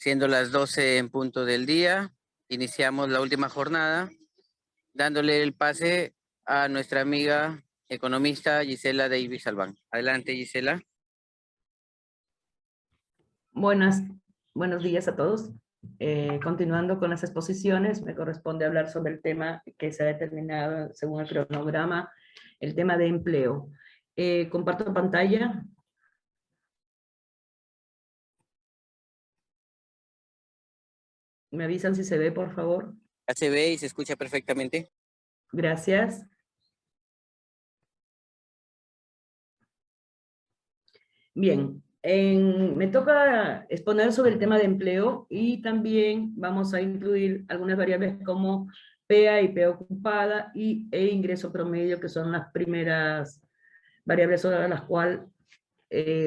Siendo las 12 en punto del día, iniciamos la última jornada, dándole el pase a nuestra amiga economista Gisela Davis Albán. Adelante, Gisela. Buenos días a todos. Continuando con las exposiciones, me corresponde hablar sobre el tema que se ha determinado según el cronograma, el tema de empleo. Comparto pantalla. ¿Me avisan si se ve, por favor? Ya se ve y se escucha perfectamente. Gracias. Bien, me toca exponer sobre el tema de empleo y también vamos a incluir algunas variables como PEA y PEA ocupada e ingreso promedio, que son las primeras variables sobre las cuales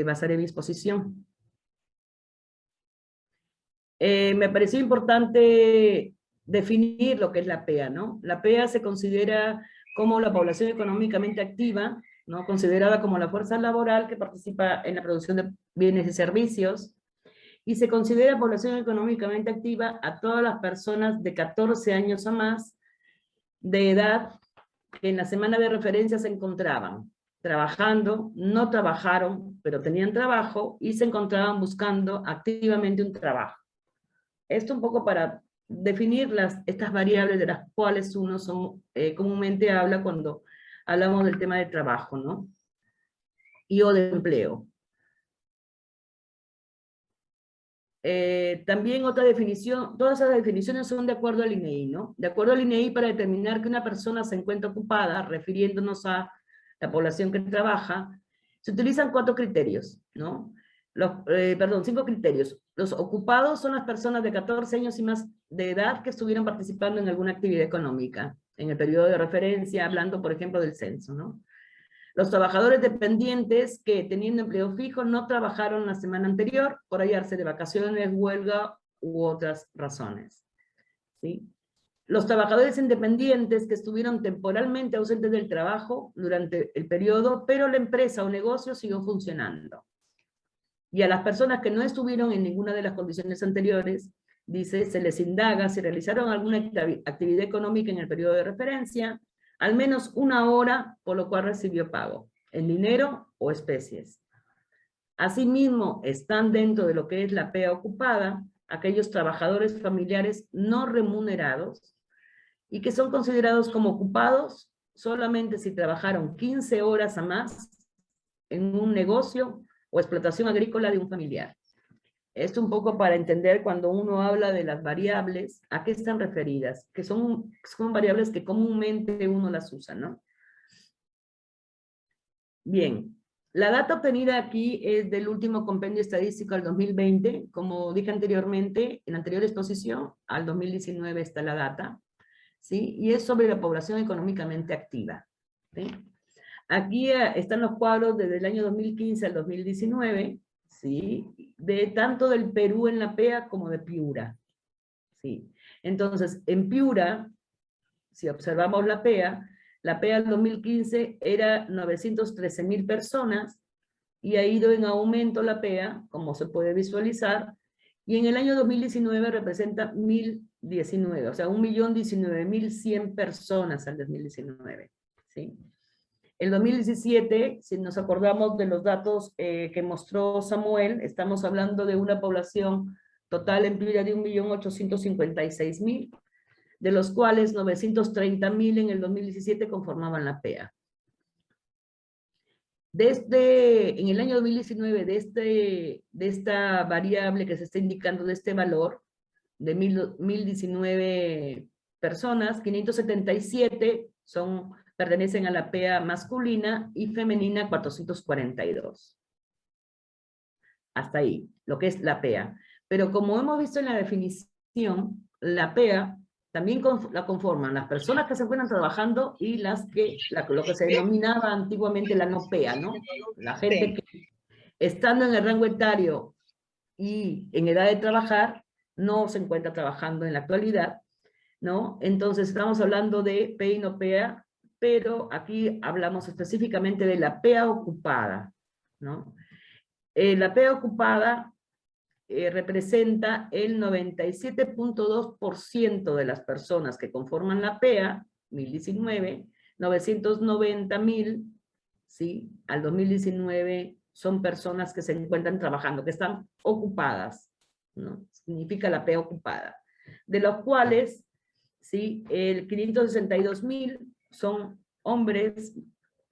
basaré mi exposición. Me pareció importante definir lo que es la PEA, ¿no? La PEA se considera como la población económicamente activa, ¿no? Considerada como la fuerza laboral que participa en la producción de bienes y servicios, y se considera población económicamente activa a todas las personas de 14 años o más de edad que en la semana de referencia se encontraban trabajando, no trabajaron, pero tenían trabajo y se encontraban buscando activamente un trabajo. Esto un poco para definir estas variables de las cuales uno comúnmente habla cuando hablamos del tema de trabajo, ¿no? O de empleo. También otra definición, todas esas definiciones son de acuerdo al INEI, ¿no? De acuerdo al INEI, para determinar que una persona se encuentra ocupada, refiriéndonos a la población que trabaja, se utilizan 4 criterios, ¿no? 5 criterios. Los ocupados son las personas de 14 años y más de edad que estuvieron participando en alguna actividad económica, en el periodo de referencia, hablando, por ejemplo, del censo, ¿no? Los trabajadores dependientes que, teniendo empleo fijo, no trabajaron la semana anterior por hallarse de vacaciones, huelga u otras razones, ¿sí? Los trabajadores independientes que estuvieron temporalmente ausentes del trabajo durante el periodo, pero la empresa o negocio siguió funcionando. Y a las personas que no estuvieron en ninguna de las condiciones anteriores, dice, se les indaga si realizaron alguna actividad económica en el periodo de referencia, al menos 1 hora, por lo cual recibió pago, en dinero o especies. Asimismo, están dentro de lo que es la PEA ocupada, aquellos trabajadores familiares no remunerados, y que son considerados como ocupados solamente si trabajaron 15 horas a más en un negocio o explotación agrícola de un familiar. Esto un poco para entender cuando uno habla de las variables, ¿a qué están referidas? Que son variables que comúnmente uno las usa, ¿no? Bien, la data obtenida aquí es del último compendio estadístico al 2020, como dije anteriormente, en la anterior exposición, al 2019 está la data, ¿sí? Y es sobre la población económicamente activa, ¿sí? Aquí están los cuadros desde el año 2015 al 2019, ¿sí? De tanto del Perú en la PEA como de Piura, ¿sí? Entonces, en Piura, si observamos la PEA en 2015 era 913.000 personas, y ha ido en aumento la PEA, como se puede visualizar, y en el año 2019 representa 1.019, o sea, 1.019.100 personas al 2019, ¿sí? El 2017, si nos acordamos de los datos que mostró Samuel, estamos hablando de una población total en Piura de 1.856.000, de los cuales 930.000 en el 2017 conformaban la PEA. En el año 2019, de esta variable que se está indicando, de este valor, de 1.019 personas, 577 pertenecen a la PEA masculina y femenina 442. Hasta ahí, lo que es la PEA. Pero como hemos visto en la definición, la PEA también la conforman las personas que se encuentran trabajando y lo que se denominaba antiguamente la no PEA, ¿no? La gente que, estando en el rango etario y en edad de trabajar, no se encuentra trabajando en la actualidad, ¿no? Entonces estamos hablando de PEA y no PEA, pero aquí hablamos específicamente de la PEA ocupada, ¿no? La PEA ocupada representa el 97.2% de las personas que conforman la PEA, 2019, 990.000, ¿sí? Al 2019 son personas que se encuentran trabajando, que están ocupadas, ¿no? Significa la PEA ocupada. De los cuales, ¿sí? El 562.000 son hombres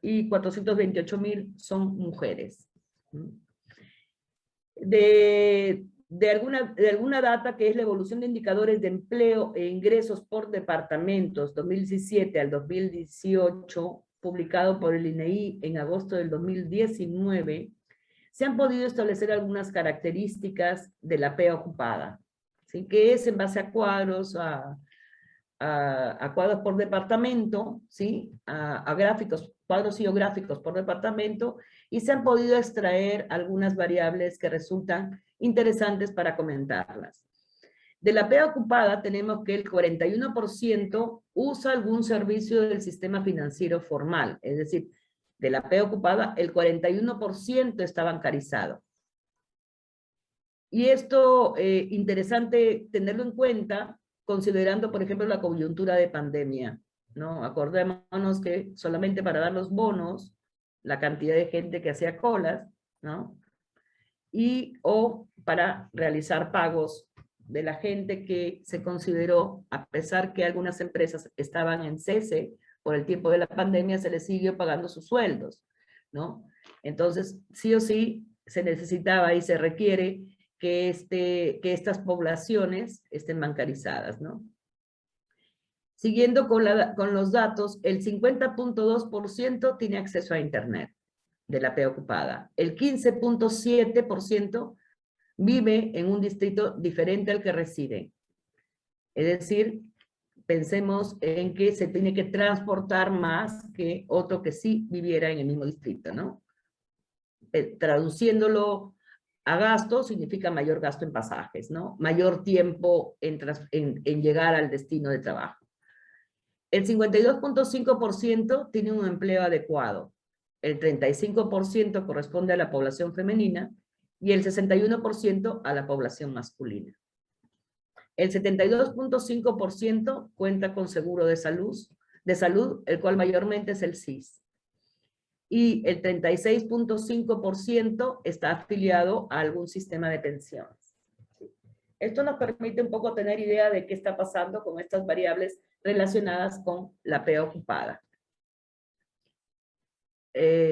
y 428.000 son mujeres. De alguna data que es la evolución de indicadores de empleo e ingresos por departamentos 2017 al 2018, publicado por el INEI en agosto del 2019, se han podido establecer algunas características de la PEA ocupada, ¿sí? Que es en base a cuadros, a cuadros por departamento, ¿sí? A gráficos, cuadros geográficos por departamento, y se han podido extraer algunas variables que resultan interesantes para comentarlas. De la PEA ocupada tenemos que el 41% usa algún servicio del sistema financiero formal, es decir, de la PEA ocupada el 41% está bancarizado. Y esto interesante tenerlo en cuenta, considerando, por ejemplo, la coyuntura de pandemia, ¿no? Acordémonos que solamente para dar los bonos, la cantidad de gente que hacía colas, ¿no? O para realizar pagos de la gente que se consideró, a pesar que algunas empresas estaban en cese por el tiempo de la pandemia, se les siguió pagando sus sueldos, ¿no? Entonces, sí o sí, se necesitaba y se requiere que estas poblaciones estén bancarizadas, ¿no? Siguiendo con los datos, el 50.2% tiene acceso a Internet de la PEA ocupada. El 15.7% vive en un distrito diferente al que reside. Es decir, pensemos en que se tiene que transportar más que otro que sí viviera en el mismo distrito, ¿no? Traduciéndolo a gasto, significa mayor gasto en pasajes, ¿no? Mayor tiempo en llegar al destino de trabajo. El 52.5% tiene un empleo adecuado. El 35% corresponde a la población femenina y el 61% a la población masculina. El 72.5% cuenta con seguro de salud, el cual mayormente es el SIS. Y el 36.5% está afiliado a algún sistema de pensiones. Esto nos permite un poco tener idea de qué está pasando con estas variables relacionadas con la PEA ocupada.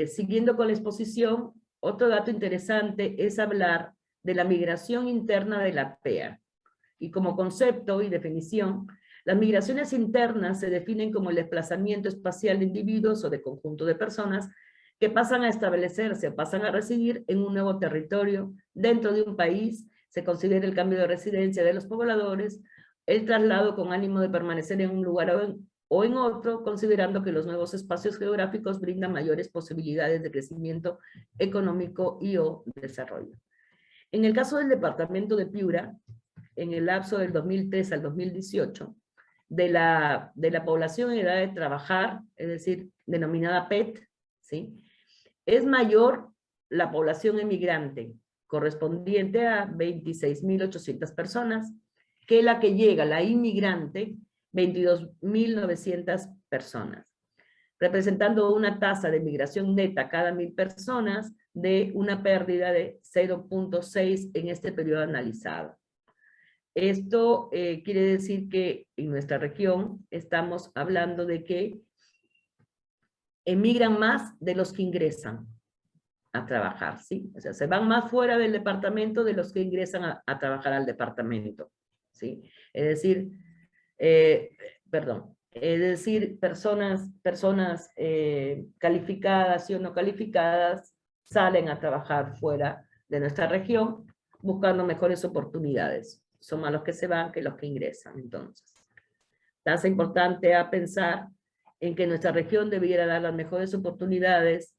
Siguiendo con la exposición, otro dato interesante es hablar de la migración interna de la PEA. Y como concepto y definición, las migraciones internas se definen como el desplazamiento espacial de individuos o de conjunto de personas que pasan a establecerse o pasan a residir en un nuevo territorio dentro de un país. Se considera el cambio de residencia de los pobladores, el traslado con ánimo de permanecer en un lugar o en otro, considerando que los nuevos espacios geográficos brindan mayores posibilidades de crecimiento económico y o desarrollo. En el caso del departamento de Piura, en el lapso del 2003 al 2018, de la población en edad de trabajar, es decir, denominada PET, ¿sí? Es mayor la población emigrante, correspondiente a 26.800 personas, que la que llega, la inmigrante, 22.900 personas, representando una tasa de migración neta cada 1.000 personas de una pérdida de 0.6 en este periodo analizado. Esto quiere decir que en nuestra región estamos hablando de que emigran más de los que ingresan a trabajar, ¿sí? O sea, se van más fuera del departamento de los que ingresan a trabajar al departamento, ¿sí? Es decir, personas calificadas y o no calificadas salen a trabajar fuera de nuestra región buscando mejores oportunidades. Son más los que se van que los que ingresan, entonces. Tasa importante a pensar en que nuestra región debiera dar las mejores oportunidades,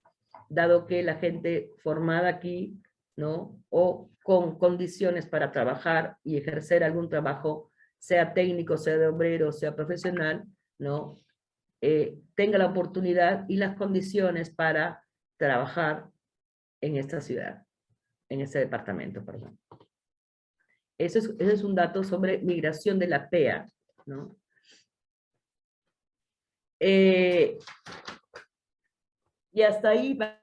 dado que la gente formada aquí, ¿no? O con condiciones para trabajar y ejercer algún trabajo, sea técnico, sea de obrero, sea profesional, ¿no? Tenga la oportunidad y las condiciones para trabajar en esta ciudad, en este departamento, perdón. ese es un dato sobre migración de la PEA, ¿no? Y hasta ahí va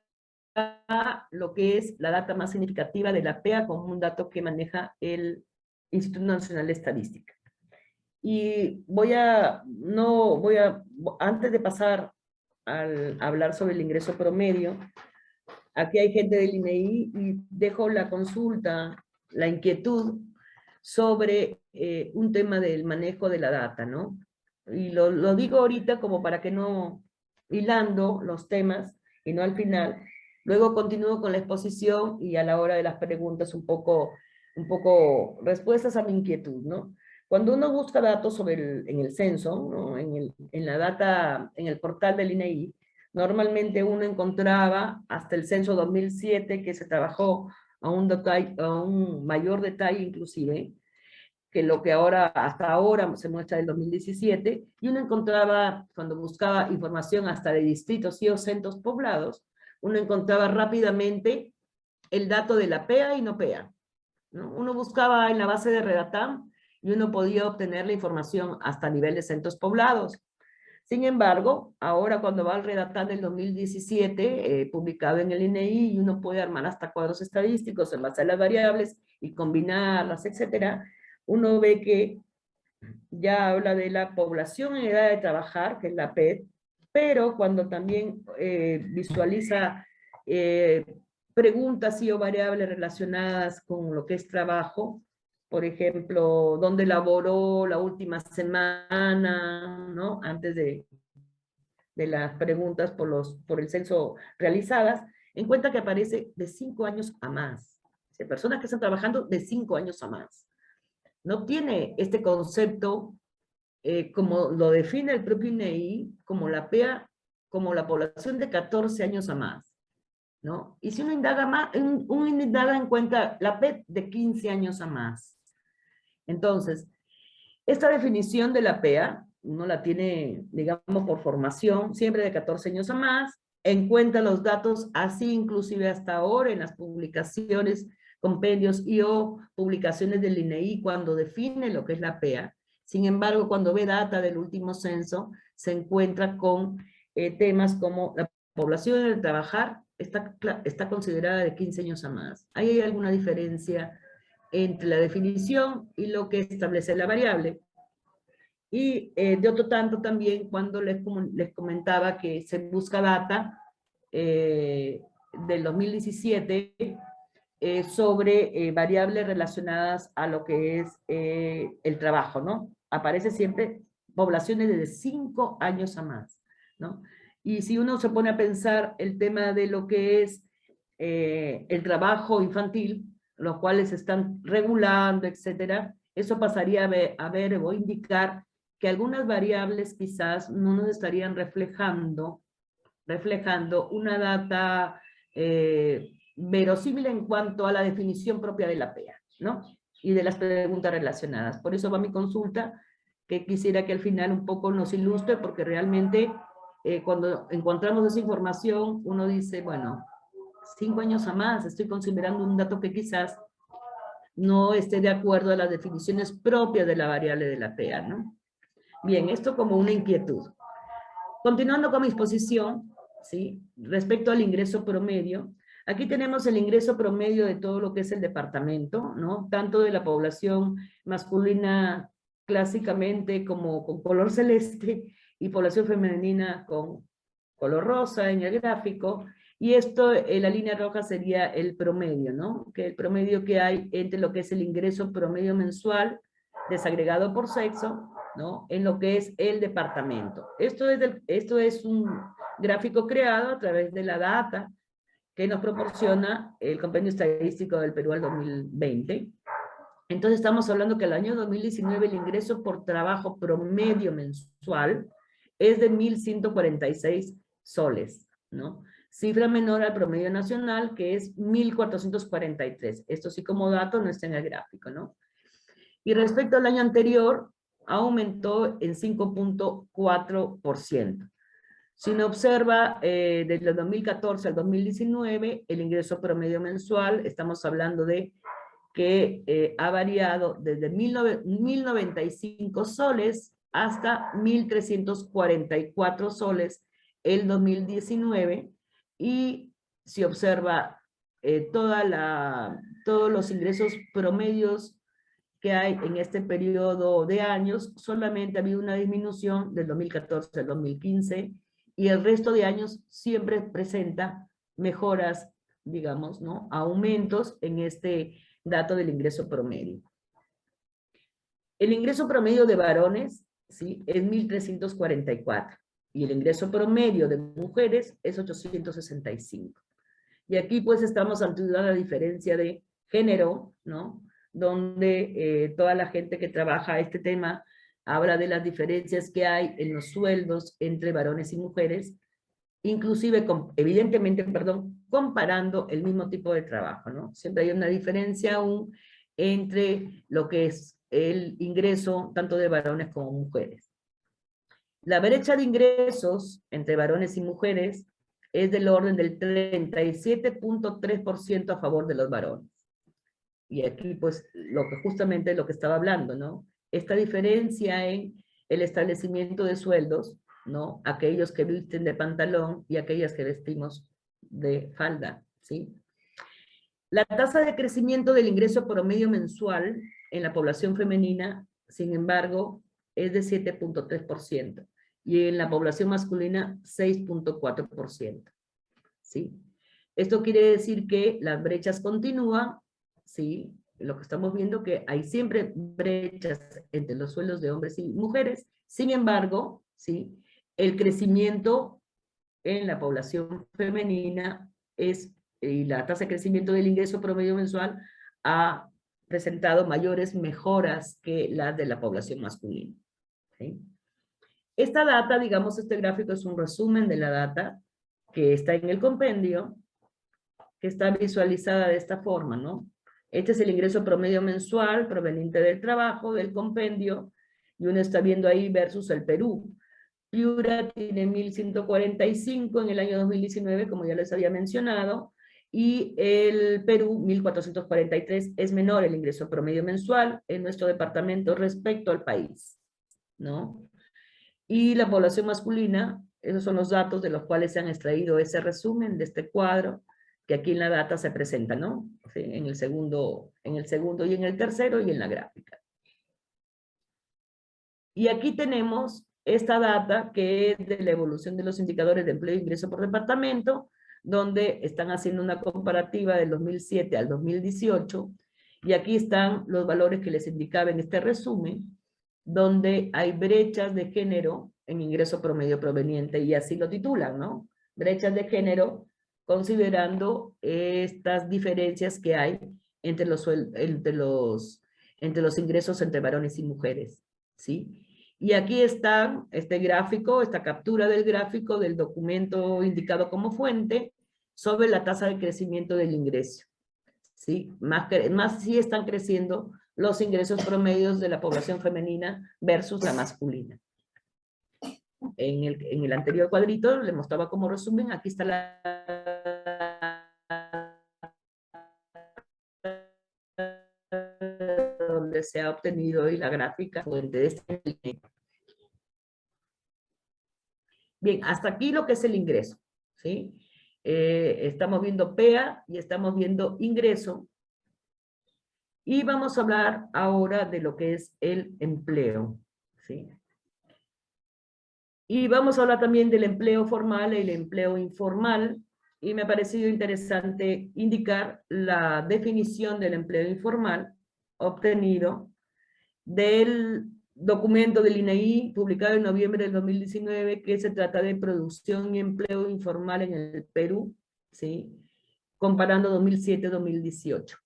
lo que es la data más significativa de la PEA como un dato que maneja el Instituto Nacional de Estadística. Y antes de pasar a hablar sobre el ingreso promedio, aquí hay gente del INEI y dejo la consulta, la inquietud sobre un tema del manejo de la data, ¿no? Y lo digo ahorita como para que no hilando los temas y no al final. Luego continúo con la exposición y a la hora de las preguntas un poco respuestas a mi inquietud, ¿no? Cuando uno busca datos en el censo, ¿no? en el portal del INEI, normalmente uno encontraba hasta el censo 2007 que se trabajó a un mayor detalle inclusive, que lo que hasta ahora se muestra del 2017, y uno encontraba, cuando buscaba información hasta de distritos y o centros poblados, uno encontraba rápidamente el dato de la PEA y no PEA, ¿no? Uno buscaba en la base de Redatam y uno podía obtener la información hasta nivel de centros poblados. Sin embargo, ahora cuando va al Redatam del 2017, publicado en el INEI, y uno puede armar hasta cuadros estadísticos en base a las variables y combinarlas, etcétera, uno ve que ya habla de la población en edad de trabajar, que es la PET, pero cuando también visualiza preguntas y o variables relacionadas con lo que es trabajo, por ejemplo, dónde laboró la última semana, ¿no? Antes de las preguntas por el censo realizadas, encuentra que aparece de 5 años a más. O sea, personas que están trabajando de 5 años a más. No tiene este concepto, como lo define el propio INEI, como la PEA, como la población de 14 años a más, ¿no? Y si uno indaga en cuenta la PET de 15 años a más. Entonces, esta definición de la PEA, uno la tiene, digamos, por formación, siempre de 14 años a más, encuentra los datos así inclusive hasta ahora en las publicaciones, compendios y o publicaciones del INEI cuando define lo que es la PEA. Sin embargo, cuando ve data del último censo, se encuentra con temas como la población del trabajar está considerada de 15 años a más. ¿Ahí hay alguna diferencia entre la definición y lo que establece la variable? Y de otro tanto también cuando les comentaba que se busca data del 2017 sobre variables relacionadas a lo que es el trabajo, ¿no? Aparece siempre poblaciones de 5 años a más, ¿no? Y si uno se pone a pensar el tema de lo que es el trabajo infantil, los cuales se están regulando, etcétera, eso pasaría a ver o indicar que algunas variables quizás no nos estarían reflejando una data verosímil en cuanto a la definición propia de la PEA, ¿no? Y de las preguntas relacionadas. Por eso va mi consulta, que quisiera que al final un poco nos ilustre, porque realmente cuando encontramos esa información, uno dice, bueno, 5 años a más, estoy considerando un dato que quizás no esté de acuerdo a las definiciones propias de la variable de la PEA, ¿no? Bien, esto como una inquietud. Continuando con mi exposición, ¿sí? Respecto al ingreso promedio, aquí tenemos el ingreso promedio de todo lo que es el departamento, ¿no? Tanto de la población masculina clásicamente como con color celeste y población femenina con color rosa en el gráfico, y esto, la línea roja sería el promedio, ¿no? Que el promedio que hay entre lo que es el ingreso promedio mensual desagregado por sexo, ¿no? En lo que es el departamento. Esto es un gráfico creado a través de la data que nos proporciona el Compendio Estadístico del Perú al 2020. Entonces estamos hablando que el año 2019 el ingreso por trabajo promedio mensual es de 1.146 soles, ¿no? Cifra menor al promedio nacional, que es 1.443. Esto sí como dato no está en el gráfico, ¿no? Y respecto al año anterior, aumentó en 5.4%. Si uno observa, desde el 2014 al 2019, el ingreso promedio mensual, estamos hablando de que ha variado desde 1095 soles hasta 1344 soles el 2019, y si observa todos los ingresos promedios que hay en este periodo de años, solamente ha habido una disminución del 2014 al 2015, y el resto de años siempre presenta mejoras, digamos, ¿no? Aumentos en este dato del ingreso promedio. El ingreso promedio de varones, ¿sí?, es 1.344, y el ingreso promedio de mujeres es 865. Y aquí pues estamos ante una diferencia de género, ¿no?, donde toda la gente que trabaja este tema habla de las diferencias que hay en los sueldos entre varones y mujeres, inclusive, evidentemente, comparando el mismo tipo de trabajo, ¿no? Siempre hay una diferencia aún entre lo que es el ingreso tanto de varones como mujeres. La brecha de ingresos entre varones y mujeres es del orden del 37.3% a favor de los varones. Y aquí, pues, justamente lo que estaba hablando, ¿no? Esta diferencia en el establecimiento de sueldos, ¿no? Aquellos que visten de pantalón y aquellas que vestimos de falda, ¿sí? La tasa de crecimiento del ingreso promedio mensual en la población femenina, sin embargo, es de 7.3%, y en la población masculina 6.4%, ¿sí? Esto quiere decir que las brechas continúan, ¿sí? Lo que estamos viendo que hay siempre brechas entre los sueldos de hombres y mujeres. Sin embargo, ¿sí?, el crecimiento en la población femenina y la tasa de crecimiento del ingreso promedio mensual ha presentado mayores mejoras que las de la población masculina, ¿sí? Esta data, digamos, este gráfico es un resumen de la data que está en el compendio, que está visualizada de esta forma, ¿no? Este es el ingreso promedio mensual proveniente del trabajo, del compendio, y uno está viendo ahí versus el Perú. Piura tiene 1.145 en el año 2019, como ya les había mencionado, y el Perú 1.443, es menor el ingreso promedio mensual en nuestro departamento respecto al país, ¿no? Y la población masculina, esos son los datos de los cuales se han extraído ese resumen de este cuadro, que aquí en la data se presenta, ¿no? Sí, en el segundo y en el tercero y en la gráfica. Y aquí tenemos esta data que es de la evolución de los indicadores de empleo e ingreso por departamento, donde están haciendo una comparativa del 2007 al 2018, y aquí están los valores que les indicaba en este resumen, donde hay brechas de género en ingreso promedio proveniente, y así lo titulan, ¿no? Brechas de género, considerando estas diferencias que hay entre los ingresos entre varones y mujeres, ¿sí? Y aquí está este gráfico, esta captura del gráfico del documento indicado como fuente sobre la tasa de crecimiento del ingreso, ¿sí? Más sí están creciendo los ingresos promedios de la población femenina versus la masculina. En el anterior cuadrito le mostraba como resumen, aquí está donde se ha obtenido hoy la gráfica fuente de este. Bien, hasta aquí lo que es el ingreso, ¿sí? Estamos viendo PEA y estamos viendo ingreso. Y vamos a hablar ahora de lo que es el empleo, ¿sí? Y vamos a hablar también del empleo formal y el empleo informal, y me ha parecido interesante indicar la definición del empleo informal obtenido del documento del INEI publicado en noviembre del 2019, que se trata de producción y empleo informal en el Perú, ¿sí?, comparando 2007-2018.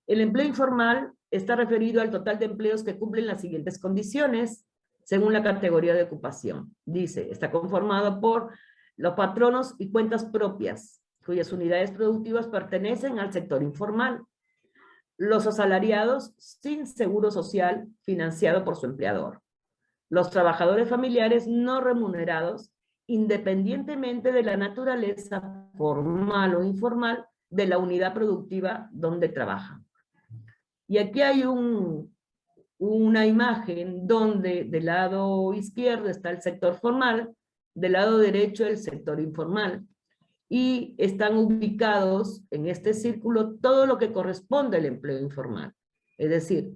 El empleo informal está referido al total de empleos que cumplen las siguientes condiciones, según la categoría de ocupación. Dice, está conformado por los patronos y cuentas propias, cuyas unidades productivas pertenecen al sector informal. Los asalariados sin seguro social financiado por su empleador. Los trabajadores familiares no remunerados, independientemente de la naturaleza formal o informal de la unidad productiva donde trabajan. Y aquí hay una imagen donde del lado izquierdo está el sector formal, del lado derecho el sector informal, y están ubicados en este círculo todo lo que corresponde al empleo informal. Es decir,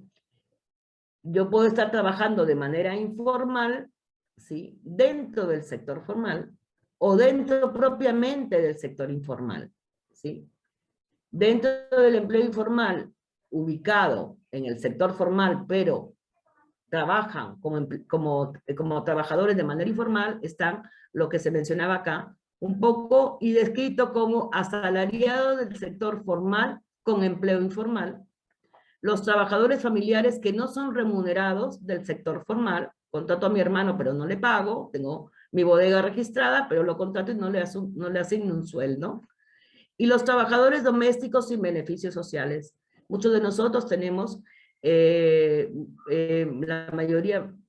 yo puedo estar trabajando de manera informal, ¿sí?, dentro del sector formal o dentro propiamente del sector informal, ¿sí? Dentro del empleo informal, ubicado en el sector formal, pero trabajan como trabajadores de manera informal, están lo que se mencionaba acá, un poco y descrito como asalariados del sector formal con empleo informal, los trabajadores familiares que no son remunerados del sector formal, contrato a mi hermano pero no le pago, tengo mi bodega registrada, pero lo contrato y no le asigno un sueldo, y los trabajadores domésticos sin beneficios sociales. Muchos de nosotros tenemos, la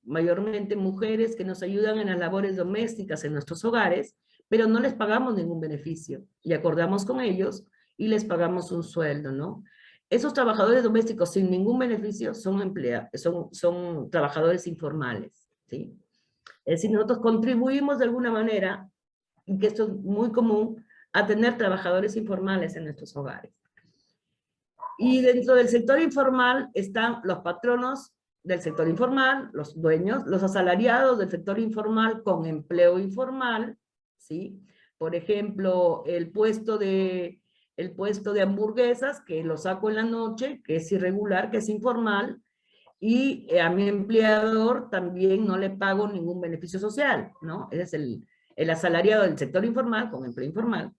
mayormente mujeres que nos ayudan en las labores domésticas en nuestros hogares, pero no les pagamos ningún beneficio, y acordamos con ellos y les pagamos un sueldo, ¿no? Esos trabajadores domésticos sin ningún beneficio son trabajadores informales, ¿sí? Es decir, nosotros contribuimos de alguna manera, y que esto es muy común, a tener trabajadores informales en nuestros hogares. Y dentro del sector informal están los patronos del sector informal, los dueños, los asalariados del sector informal con empleo informal, ¿sí? Por ejemplo, el puesto de hamburguesas, que lo saco en la noche, que es irregular, que es informal, y a mi empleador también no le pago ningún beneficio social, ¿no? Ese es el asalariado del sector informal con empleo informal.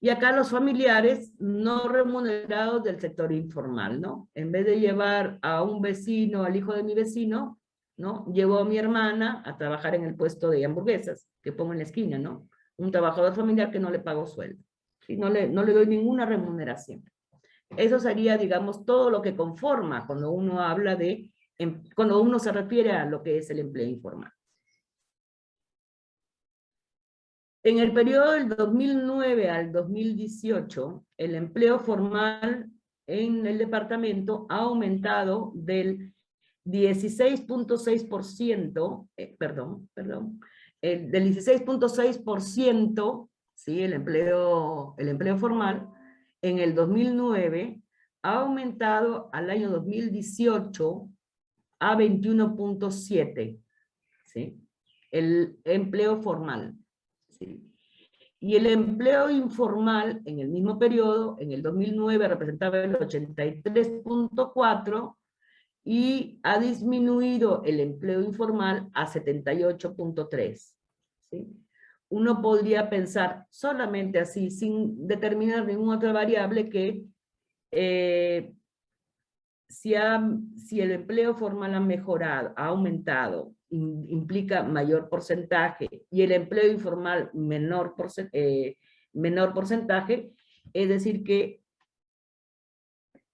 Y acá los familiares no remunerados del sector informal, ¿no? En vez de llevar a un vecino, al hijo de mi vecino, ¿no?, llevo a mi hermana a trabajar en el puesto de hamburguesas que pongo en la esquina, ¿no? Un trabajador familiar que no le pago sueldo, ¿sí? No le doy ninguna remuneración. Eso sería, digamos, todo lo que conforma cuando uno habla cuando uno se refiere a lo que es el empleo informal. En el periodo del 2009 al 2018, el empleo formal en el departamento ha aumentado del 16.6%, del 16.6%, ¿sí?, el empleo formal en el 2009 ha aumentado al año 2018 a 21.7%, ¿sí?, el empleo formal. ¿Sí? Y el empleo informal en el mismo periodo, en el 2009, representaba el 83.4% y ha disminuido el empleo informal a 78.3%. ¿Sí? Uno podría pensar solamente así, sin determinar ninguna otra variable, que si el empleo formal ha mejorado, ha aumentado, implica mayor porcentaje, y el empleo informal menor porcentaje, es decir que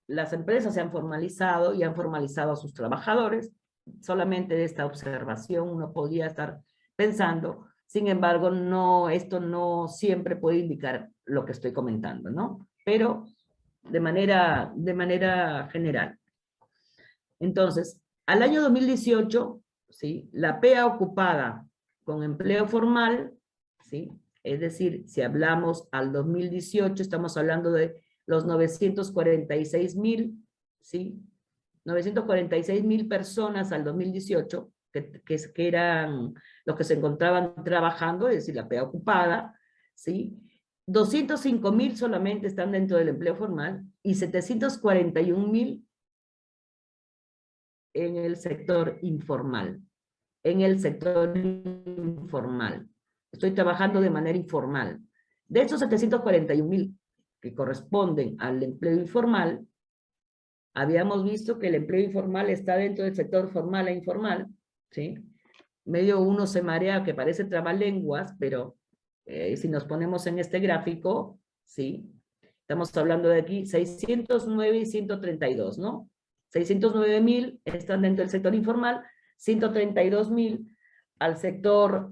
las empresas se han formalizado y han formalizado a sus trabajadores. Solamente de esta observación uno podría estar pensando, sin embargo, esto no siempre puede indicar lo que estoy comentando, ¿no? Pero de manera general. Entonces, al año 2018, ¿sí?, la PEA ocupada con empleo formal, ¿sí?, es decir, si hablamos al 2018, estamos hablando de los 946,000, ¿sí?, 946,000 personas al 2018, que eran los que se encontraban trabajando, es decir, la PEA ocupada, ¿sí? 205,000 solamente están dentro del empleo formal y 741,000 en el sector informal. En el sector informal. Estoy trabajando de manera informal. De esos 741,000 que corresponden al empleo informal, habíamos visto que el empleo informal está dentro del sector formal e informal, ¿sí? Medio uno se marea, que parece trabalenguas, pero si nos ponemos en este gráfico, ¿sí?, estamos hablando de aquí 609 y 132, ¿no? 609,000 están dentro del sector informal, 132,000 al sector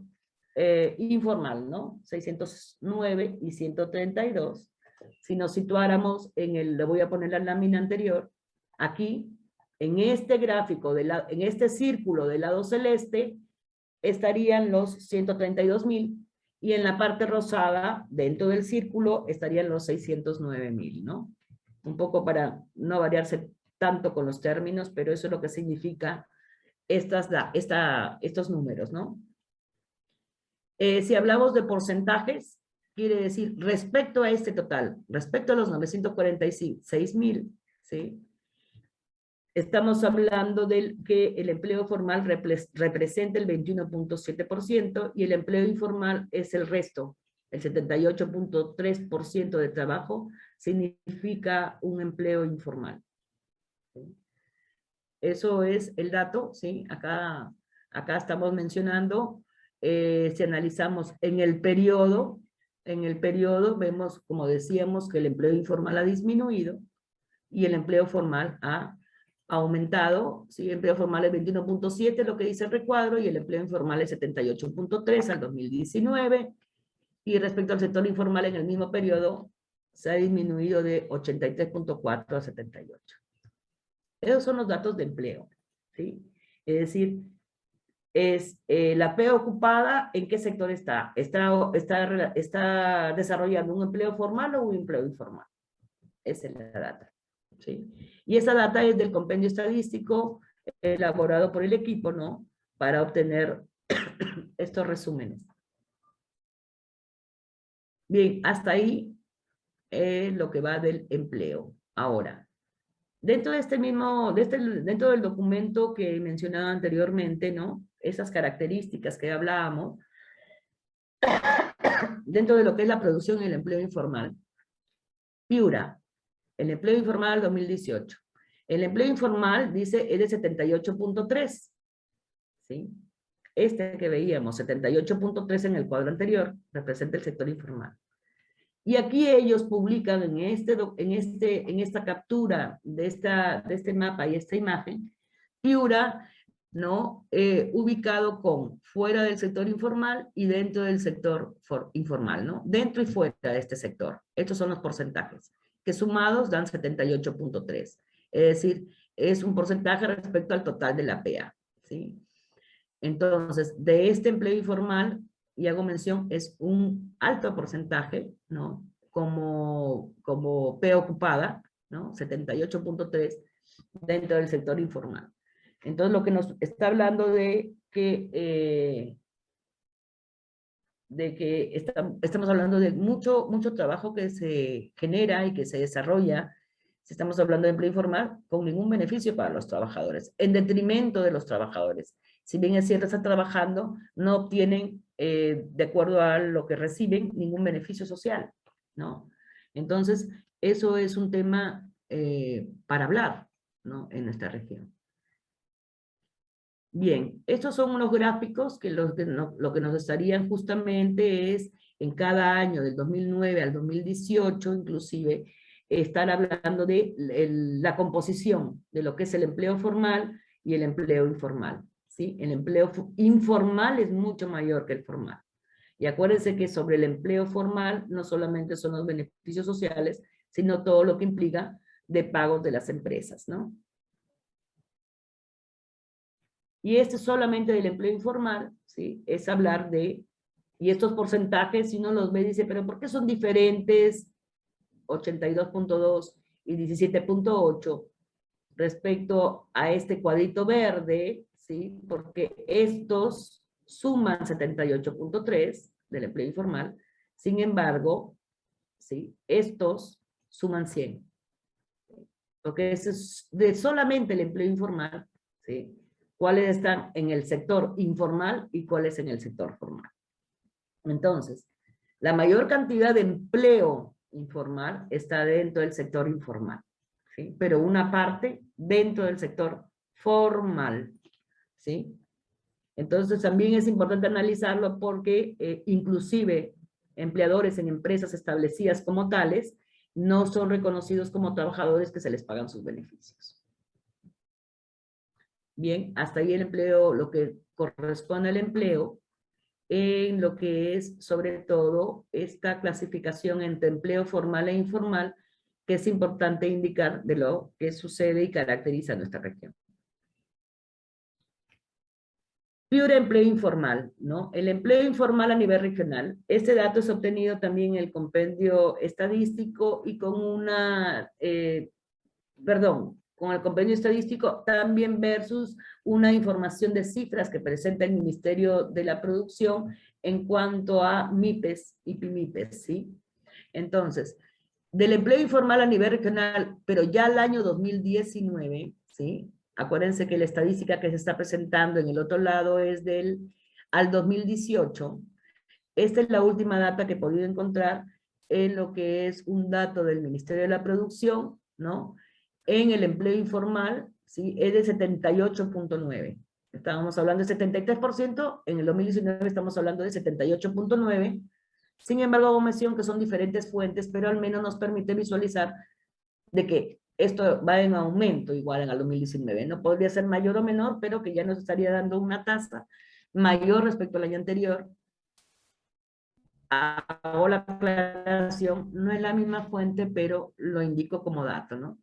informal, ¿no? 609 y 132. Si nos situáramos le voy a poner la lámina anterior, aquí, En este gráfico, en este círculo del lado celeste, estarían los 132.000, y en la parte rosada, dentro del círculo, estarían los 609.000, ¿no? Un poco para no variarse tanto con los términos, pero eso es lo que significa estos números, ¿no? Si hablamos de porcentajes, quiere decir, respecto a este total, respecto a los 946.000, ¿sí? Estamos hablando de que el empleo formal representa el 21.7% y el empleo informal es el resto. El 78.3% de trabajo significa un empleo informal. ¿Sí? Eso es el dato, ¿sí? Acá estamos mencionando, si analizamos en el periodo vemos, como decíamos, que el empleo informal ha disminuido y el empleo formal ha aumentado, ¿sí? El empleo formal es 21.7, lo que dice el recuadro, y el empleo informal es 78.3 al 2019, y respecto al sector informal en el mismo periodo se ha disminuido de 83.4 a 78. Esos son los datos de empleo, ¿sí? Es decir, la P ocupada, ¿en qué sector está? ¿Está desarrollando un empleo formal o un empleo informal? Esa es la data, ¿sí? Y esa data es del compendio estadístico elaborado por el equipo, ¿no? Para obtener estos resúmenes. Bien, hasta ahí lo que va del empleo. Ahora, dentro de dentro del documento que mencionaba anteriormente, ¿no? Esas características que hablábamos, dentro de lo que es la producción y el empleo informal. Piura, el empleo informal 2018. El empleo informal, dice, es de 78.3, ¿sí? Este que veíamos, 78.3 en el cuadro anterior, representa el sector informal. Y aquí ellos publican en esta captura de este mapa y esta imagen, Piura, ¿no? Ubicado con fuera del sector informal y dentro del sector informal, ¿no? Dentro y fuera de este sector. Estos son los porcentajes, que sumados dan 78.3. Es decir, es un porcentaje respecto al total de la PA, ¿sí? Entonces, de este empleo informal, y hago mención, es un alto porcentaje, ¿no? Como P ocupada, ¿no? 78.3 dentro del sector informal. Entonces, lo que nos está hablando de que estamos hablando de mucho trabajo que se genera y que se desarrolla, si estamos hablando de empleo informal, con ningún beneficio para los trabajadores, en detrimento de los trabajadores. Si bien es cierto, están trabajando, no obtienen, de acuerdo a lo que reciben, ningún beneficio social, ¿no? Entonces, eso es un tema para hablar, ¿no? En nuestra región. Bien, estos son unos gráficos que lo que nos estarían justamente es, en cada año, del 2009 al 2018, inclusive, estar hablando de la composición de lo que es el empleo formal y el empleo informal, ¿sí? El empleo informal es mucho mayor que el formal. Y acuérdense que sobre el empleo formal no solamente son los beneficios sociales, sino todo lo que implica de pagos de las empresas, ¿no? Y este solamente del empleo informal, ¿sí? Es hablar de, y estos porcentajes, si uno los ve, dice, pero ¿por qué son diferentes 82.2 y 17.8 respecto a este cuadrito verde? ¿Sí? Porque estos suman 78.3 del empleo informal, sin embargo, ¿sí? Estos suman 100. Porque eso es de solamente el empleo informal, ¿sí? Cuáles están en el sector informal y cuáles en el sector formal. Entonces, la mayor cantidad de empleo informal está dentro del sector informal, ¿sí? Pero una parte dentro del sector formal, ¿sí? Entonces también es importante analizarlo porque inclusive empleadores en empresas establecidas como tales no son reconocidos como trabajadores que se les pagan sus beneficios. Bien, hasta ahí el empleo, lo que corresponde al empleo, en lo que es sobre todo esta clasificación entre empleo formal e informal, que es importante indicar de lo que sucede y caracteriza a nuestra región. Piura empleo informal, ¿no? El empleo informal a nivel regional. Este dato es obtenido también en el compendio estadístico y con con el compendio estadístico también versus una información de cifras que presenta el Ministerio de la Producción en cuanto a MIPES y PYMIPES, ¿sí? Entonces, del empleo informal a nivel regional, pero ya al año 2019, ¿sí? Acuérdense que la estadística que se está presentando en el otro lado es al 2018. Esta es la última data que he podido encontrar en lo que es un dato del Ministerio de la Producción, ¿no? En el empleo informal, ¿sí? Es de 78.9. Estábamos hablando de 73%, en el 2019 estamos hablando de 78.9%. Sin embargo, hago mención que son diferentes fuentes, pero al menos nos permite visualizar de que esto va en aumento igual en el 2019. No podría ser mayor o menor, pero que ya nos estaría dando una tasa mayor respecto al año anterior. Hago la aclaración, no es la misma fuente, pero lo indico como dato, ¿no?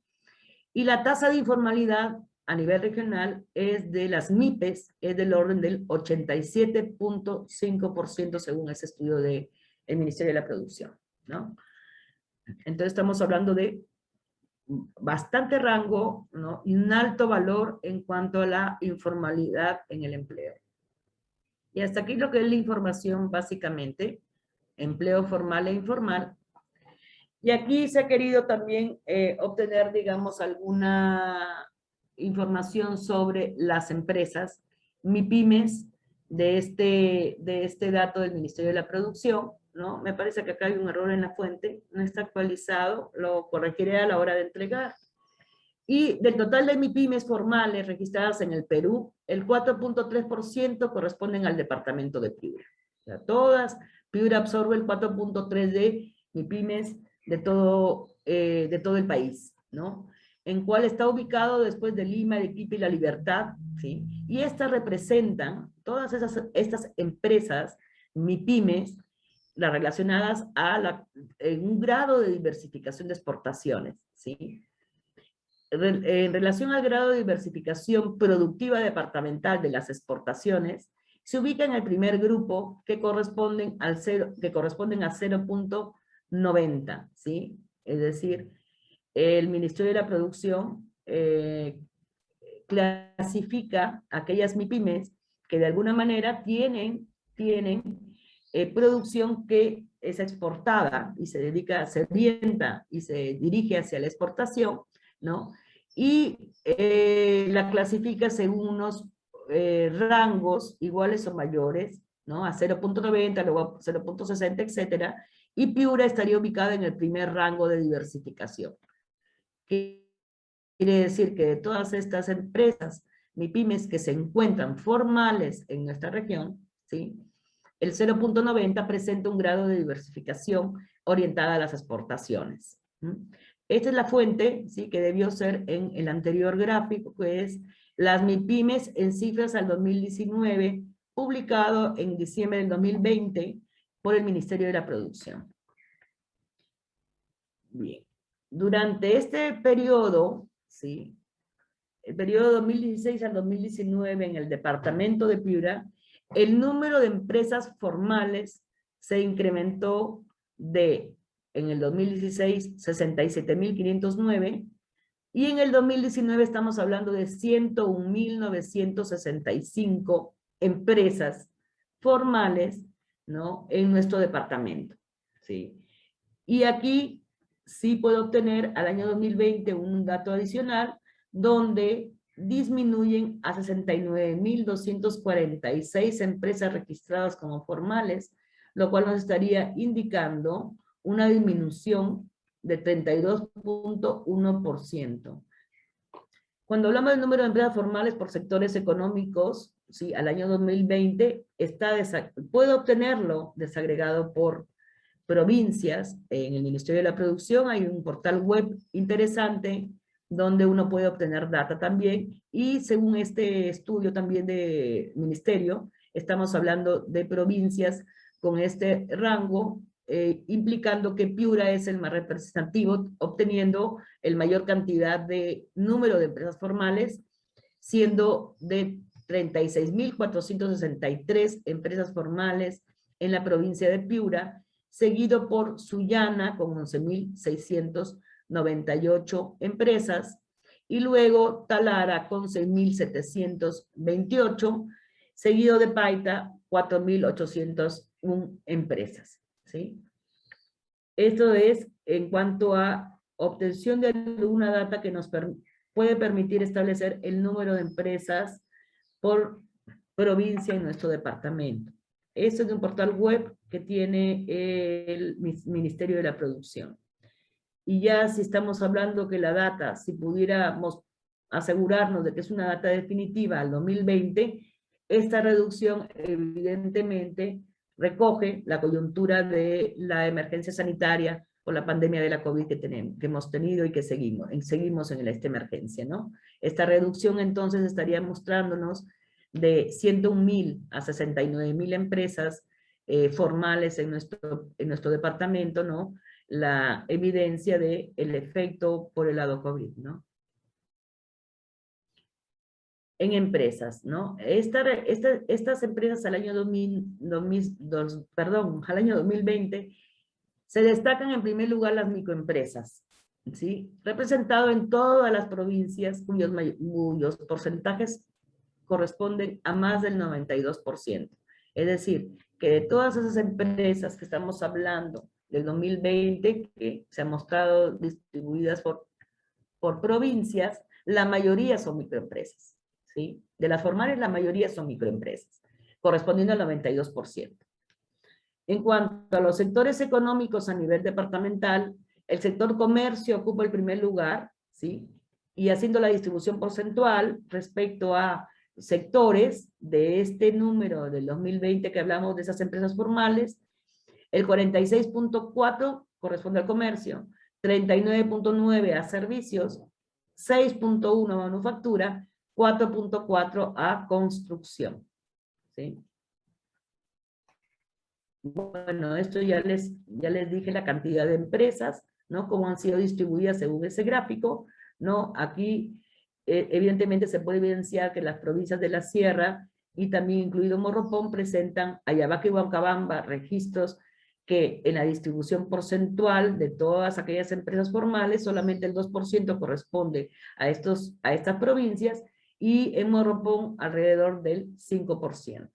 Y la tasa de informalidad a nivel regional es de las MIPES, es del orden del 87.5% según ese estudio del Ministerio de la Producción, ¿no? Entonces estamos hablando de bastante rango, ¿no? Y un alto valor en cuanto a la informalidad en el empleo. Y hasta aquí lo que es la información básicamente, empleo formal e informal. Y aquí se ha querido también obtener, digamos, alguna información sobre las empresas, MIPYMES, de este dato del Ministerio de la Producción, ¿no? Me parece que acá hay un error en la fuente, no está actualizado, lo corregiré a la hora de entregar. Y del total de MIPYMES formales registradas en el Perú, el 4.3% corresponden al departamento de Piura. O sea, Piura absorbe el 4.3% de MIPYMES de todo el país, ¿no? En cual está ubicado después de Lima, Arequipa y La Libertad, ¿sí? Y estas representan, todas estas empresas, MIPYMES, las relacionadas en un grado de diversificación de exportaciones, ¿sí? En relación al grado de diversificación productiva departamental de las exportaciones, se ubica en el primer grupo que corresponden a 0.90, ¿sí? Es decir, el Ministerio de la Producción clasifica aquellas MIPYMES que de alguna manera tienen producción que es exportada y se orienta y se dirige hacia la exportación, ¿no? Y la clasifica según unos rangos iguales o mayores, ¿no? A 0.90, luego a 0.60, etcétera. Y Piura estaría ubicada en el primer rango de diversificación. ¿Qué quiere decir? Que de todas estas empresas, MIPYMES que se encuentran formales en nuestra región, ¿sí? El 0.90 presenta un grado de diversificación orientada a las exportaciones. Esta es la fuente, ¿sí? Que debió ser en el anterior gráfico, que es las MIPYMES en cifras al 2019, publicado en diciembre del 2020 por el Ministerio de la Producción. Bien. Durante este periodo, ¿sí? El periodo 2016 al 2019 en el departamento de Piura, el número de empresas formales se incrementó en el 2016, 67.509, y en el 2019 estamos hablando de 101.965 empresas formales, ¿no? En nuestro departamento, ¿sí? Y aquí sí puedo obtener al año 2020 un dato adicional donde disminuyen a 69.246 empresas registradas como formales, lo cual nos estaría indicando una disminución de 32.1%. Cuando hablamos del número de empresas formales por sectores económicos, ¿sí? Al año 2020 puedo obtenerlo desagregado por provincias. En el Ministerio de la Producción hay un portal web interesante donde uno puede obtener data también, y según este estudio también de ministerio, estamos hablando de provincias con este rango implicando que Piura es el más representativo, obteniendo el mayor cantidad de número de empresas formales, siendo de 36.463 empresas formales en la provincia de Piura, seguido por Sullana con 11.698 empresas, y luego Talara con 6.728, seguido de Paita, 4.801 empresas. ¿Sí? Esto es en cuanto a obtención de alguna data que nos puede permitir establecer el número de empresas por provincia en nuestro departamento. Esto es de un portal web que tiene el Ministerio de la Producción. Y ya si estamos hablando que la data, si pudiéramos asegurarnos de que es una data definitiva al 2020, esta reducción evidentemente recoge la coyuntura de la emergencia sanitaria por la pandemia de la COVID que hemos tenido y que seguimos en esta emergencia, ¿no? Esta reducción entonces estaría mostrándonos de 101.000 a 69.000 empresas formales en nuestro departamento, ¿no? La evidencia del efecto por el lado COVID, ¿no? En empresas, ¿no? Estas empresas al año 2020 se destacan en primer lugar las microempresas, ¿sí? Representado en todas las provincias cuyos porcentajes corresponden a más del 92%. Es decir, que de todas esas empresas que estamos hablando del 2020, que se han mostrado distribuidas por provincias, la mayoría son microempresas, ¿sí? De las formales, la mayoría son microempresas, correspondiendo al 92%. En cuanto a los sectores económicos a nivel departamental, el sector comercio ocupa el primer lugar, ¿sí? Y haciendo la distribución porcentual respecto a sectores de este número del 2020 que hablamos de esas empresas formales, el 46.4 corresponde al comercio, 39.9 a servicios, 6.1 a manufactura, 4.4 a construcción. ¿Sí? Bueno, esto ya les dije la cantidad de empresas, ¿no? Cómo han sido distribuidas según ese gráfico, ¿no? Aquí, evidentemente, se puede evidenciar que las provincias de la Sierra, y también incluido Morropón, presentan Ayabaca y Huancabamba registros que en la distribución porcentual de todas aquellas empresas formales, solamente el 2% corresponde a estas provincias, y en Morropón alrededor del 5%.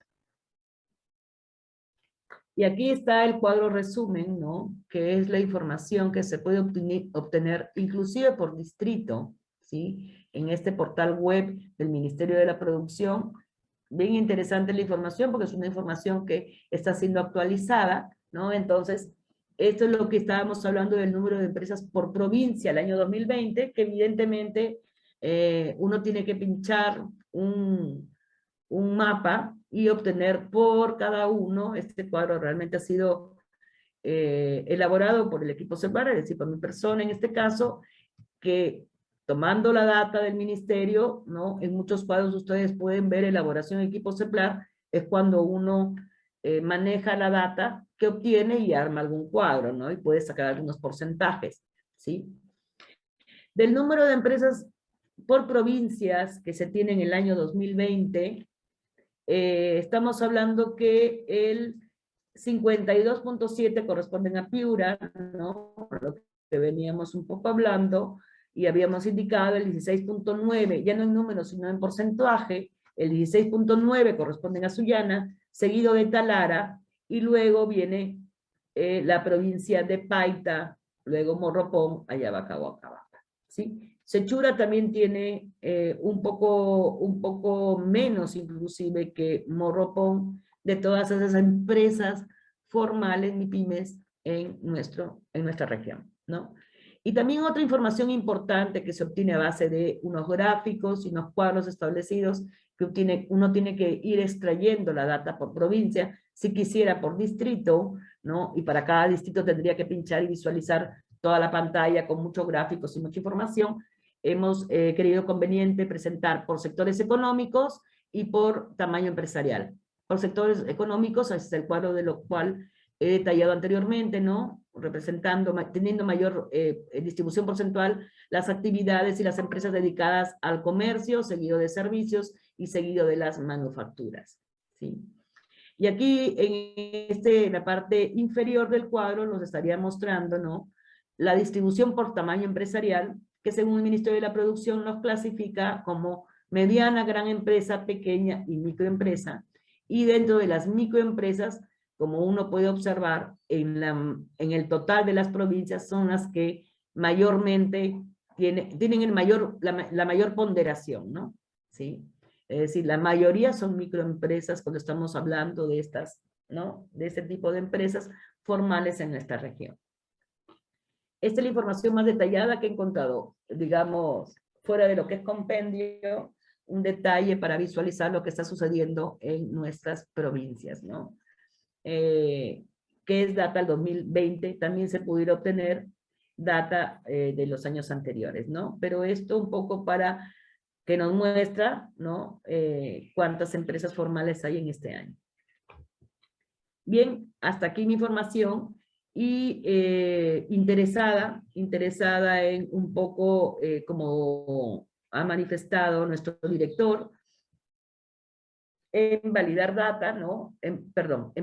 Y aquí está el cuadro resumen, ¿no? Que es la información que se puede obtener inclusive por distrito, ¿sí? En este portal web del Ministerio de la Producción. Bien interesante la información porque es una información que está siendo actualizada, ¿no? Entonces, esto es lo que estábamos hablando del número de empresas por provincia el año 2020, que evidentemente uno tiene que pinchar un mapa y obtener por cada uno. Este cuadro realmente ha sido elaborado por el equipo CEPLAR, es decir, por mi persona en este caso, que tomando la data del ministerio, ¿no? En muchos cuadros ustedes pueden ver elaboración de equipo CEPLAR, es cuando uno maneja la data que obtiene y arma algún cuadro, ¿no? Y puede sacar algunos porcentajes, ¿sí? Del número de empresas por provincias que se tiene en el año 2020, estamos hablando que el 52.7 corresponden a Piura, ¿no? Lo que veníamos un poco hablando, y habíamos indicado el 16.9, ya no en números, sino en porcentaje, el 16.9 corresponden a Sullana, seguido de Talara, y luego viene la provincia de Paita, luego Morropón, Ayabaca, Huancabamba, ¿sí? Sechura también tiene un poco menos inclusive que Morropón de todas esas empresas formales, MIPYMES, en nuestra región, ¿no? Y también otra información importante que se obtiene a base de unos gráficos y unos cuadros establecidos que uno tiene que ir extrayendo la data por provincia, si quisiera por distrito, ¿no? Y para cada distrito tendría que pinchar y visualizar toda la pantalla con muchos gráficos y mucha información. Hemos creído conveniente presentar por sectores económicos y por tamaño empresarial. Por sectores económicos, este es el cuadro de lo cual he detallado anteriormente, ¿no? Representando, teniendo mayor distribución porcentual, las actividades y las empresas dedicadas al comercio, seguido de servicios y seguido de las manufacturas, ¿sí? Y aquí, en la parte inferior del cuadro, nos estaría mostrando, ¿no?, la distribución por tamaño empresarial, que según el Ministerio de la Producción nos clasifica como mediana, gran empresa, pequeña y microempresa. Y dentro de las microempresas, como uno puede observar, en el total de las provincias son las que mayormente tienen la mayor ponderación, ¿no? ¿Sí? Es decir, la mayoría son microempresas cuando estamos hablando de estas, ¿no?, de este tipo de empresas formales en nuestra región. Esta es la información más detallada que he encontrado, digamos, fuera de lo que es compendio, un detalle para visualizar lo que está sucediendo en nuestras provincias, ¿no? Que es data del 2020, también se pudiera obtener data de los años anteriores, ¿no? Pero esto un poco para que nos muestra, ¿no?, cuántas empresas formales hay en este año. Bien, hasta aquí mi información y interesada en un poco, como ha manifestado nuestro director, en validar data, ¿no? En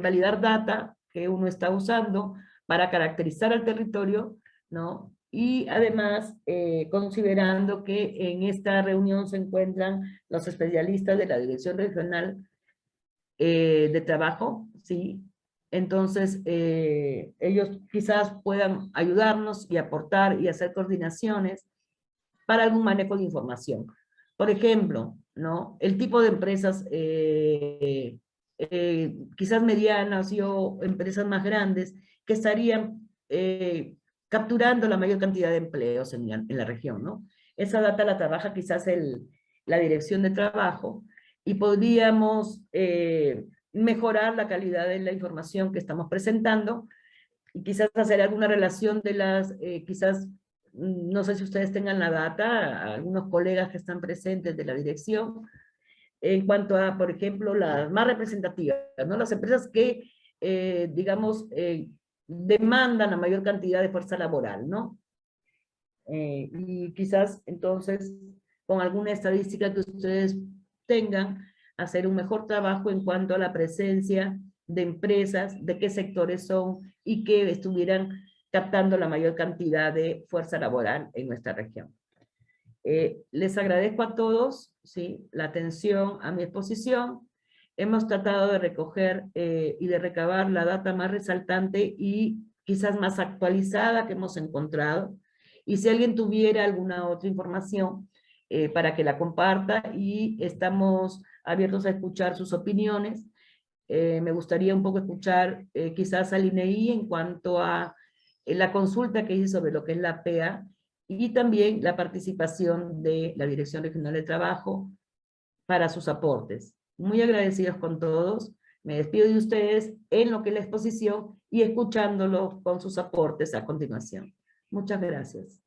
validar data que uno está usando para caracterizar al territorio, ¿no? Y además, considerando que en esta reunión se encuentran los especialistas de la Dirección Regional de Trabajo, ¿sí? Entonces, ellos quizás puedan ayudarnos y aportar y hacer coordinaciones para algún manejo de información. Por ejemplo, ¿no?, el tipo de empresas, quizás medianas o empresas más grandes, que estarían capturando la mayor cantidad de empleos en la región, ¿no? Esa data la trabaja quizás la Dirección de Trabajo, y podríamos mejorar la calidad de la información que estamos presentando, y quizás hacer alguna relación de las, quizás, no sé si ustedes tengan la data, algunos colegas que están presentes de la dirección, en cuanto a, por ejemplo, las más representativas, ¿no? Las empresas que, digamos, demandan la mayor cantidad de fuerza laboral, ¿no? Y quizás, entonces, con alguna estadística que ustedes tengan, hacer un mejor trabajo en cuanto a la presencia de empresas, de qué sectores son y que estuvieran captando la mayor cantidad de fuerza laboral en nuestra región. Les agradezco a todos, ¿sí?, la atención a mi exposición. Hemos tratado de recoger y de recabar la data más resaltante y quizás más actualizada que hemos encontrado. Y si alguien tuviera alguna otra información, para que la comparta, y estamos abiertos a escuchar sus opiniones. Me gustaría un poco escuchar quizás al INEI en cuanto a la consulta que hice sobre lo que es la PEA, y también la participación de la Dirección Regional de Trabajo para sus aportes. Muy agradecidos con todos. Me despido de ustedes en lo que es la exposición y escuchándolo con sus aportes a continuación. Muchas gracias.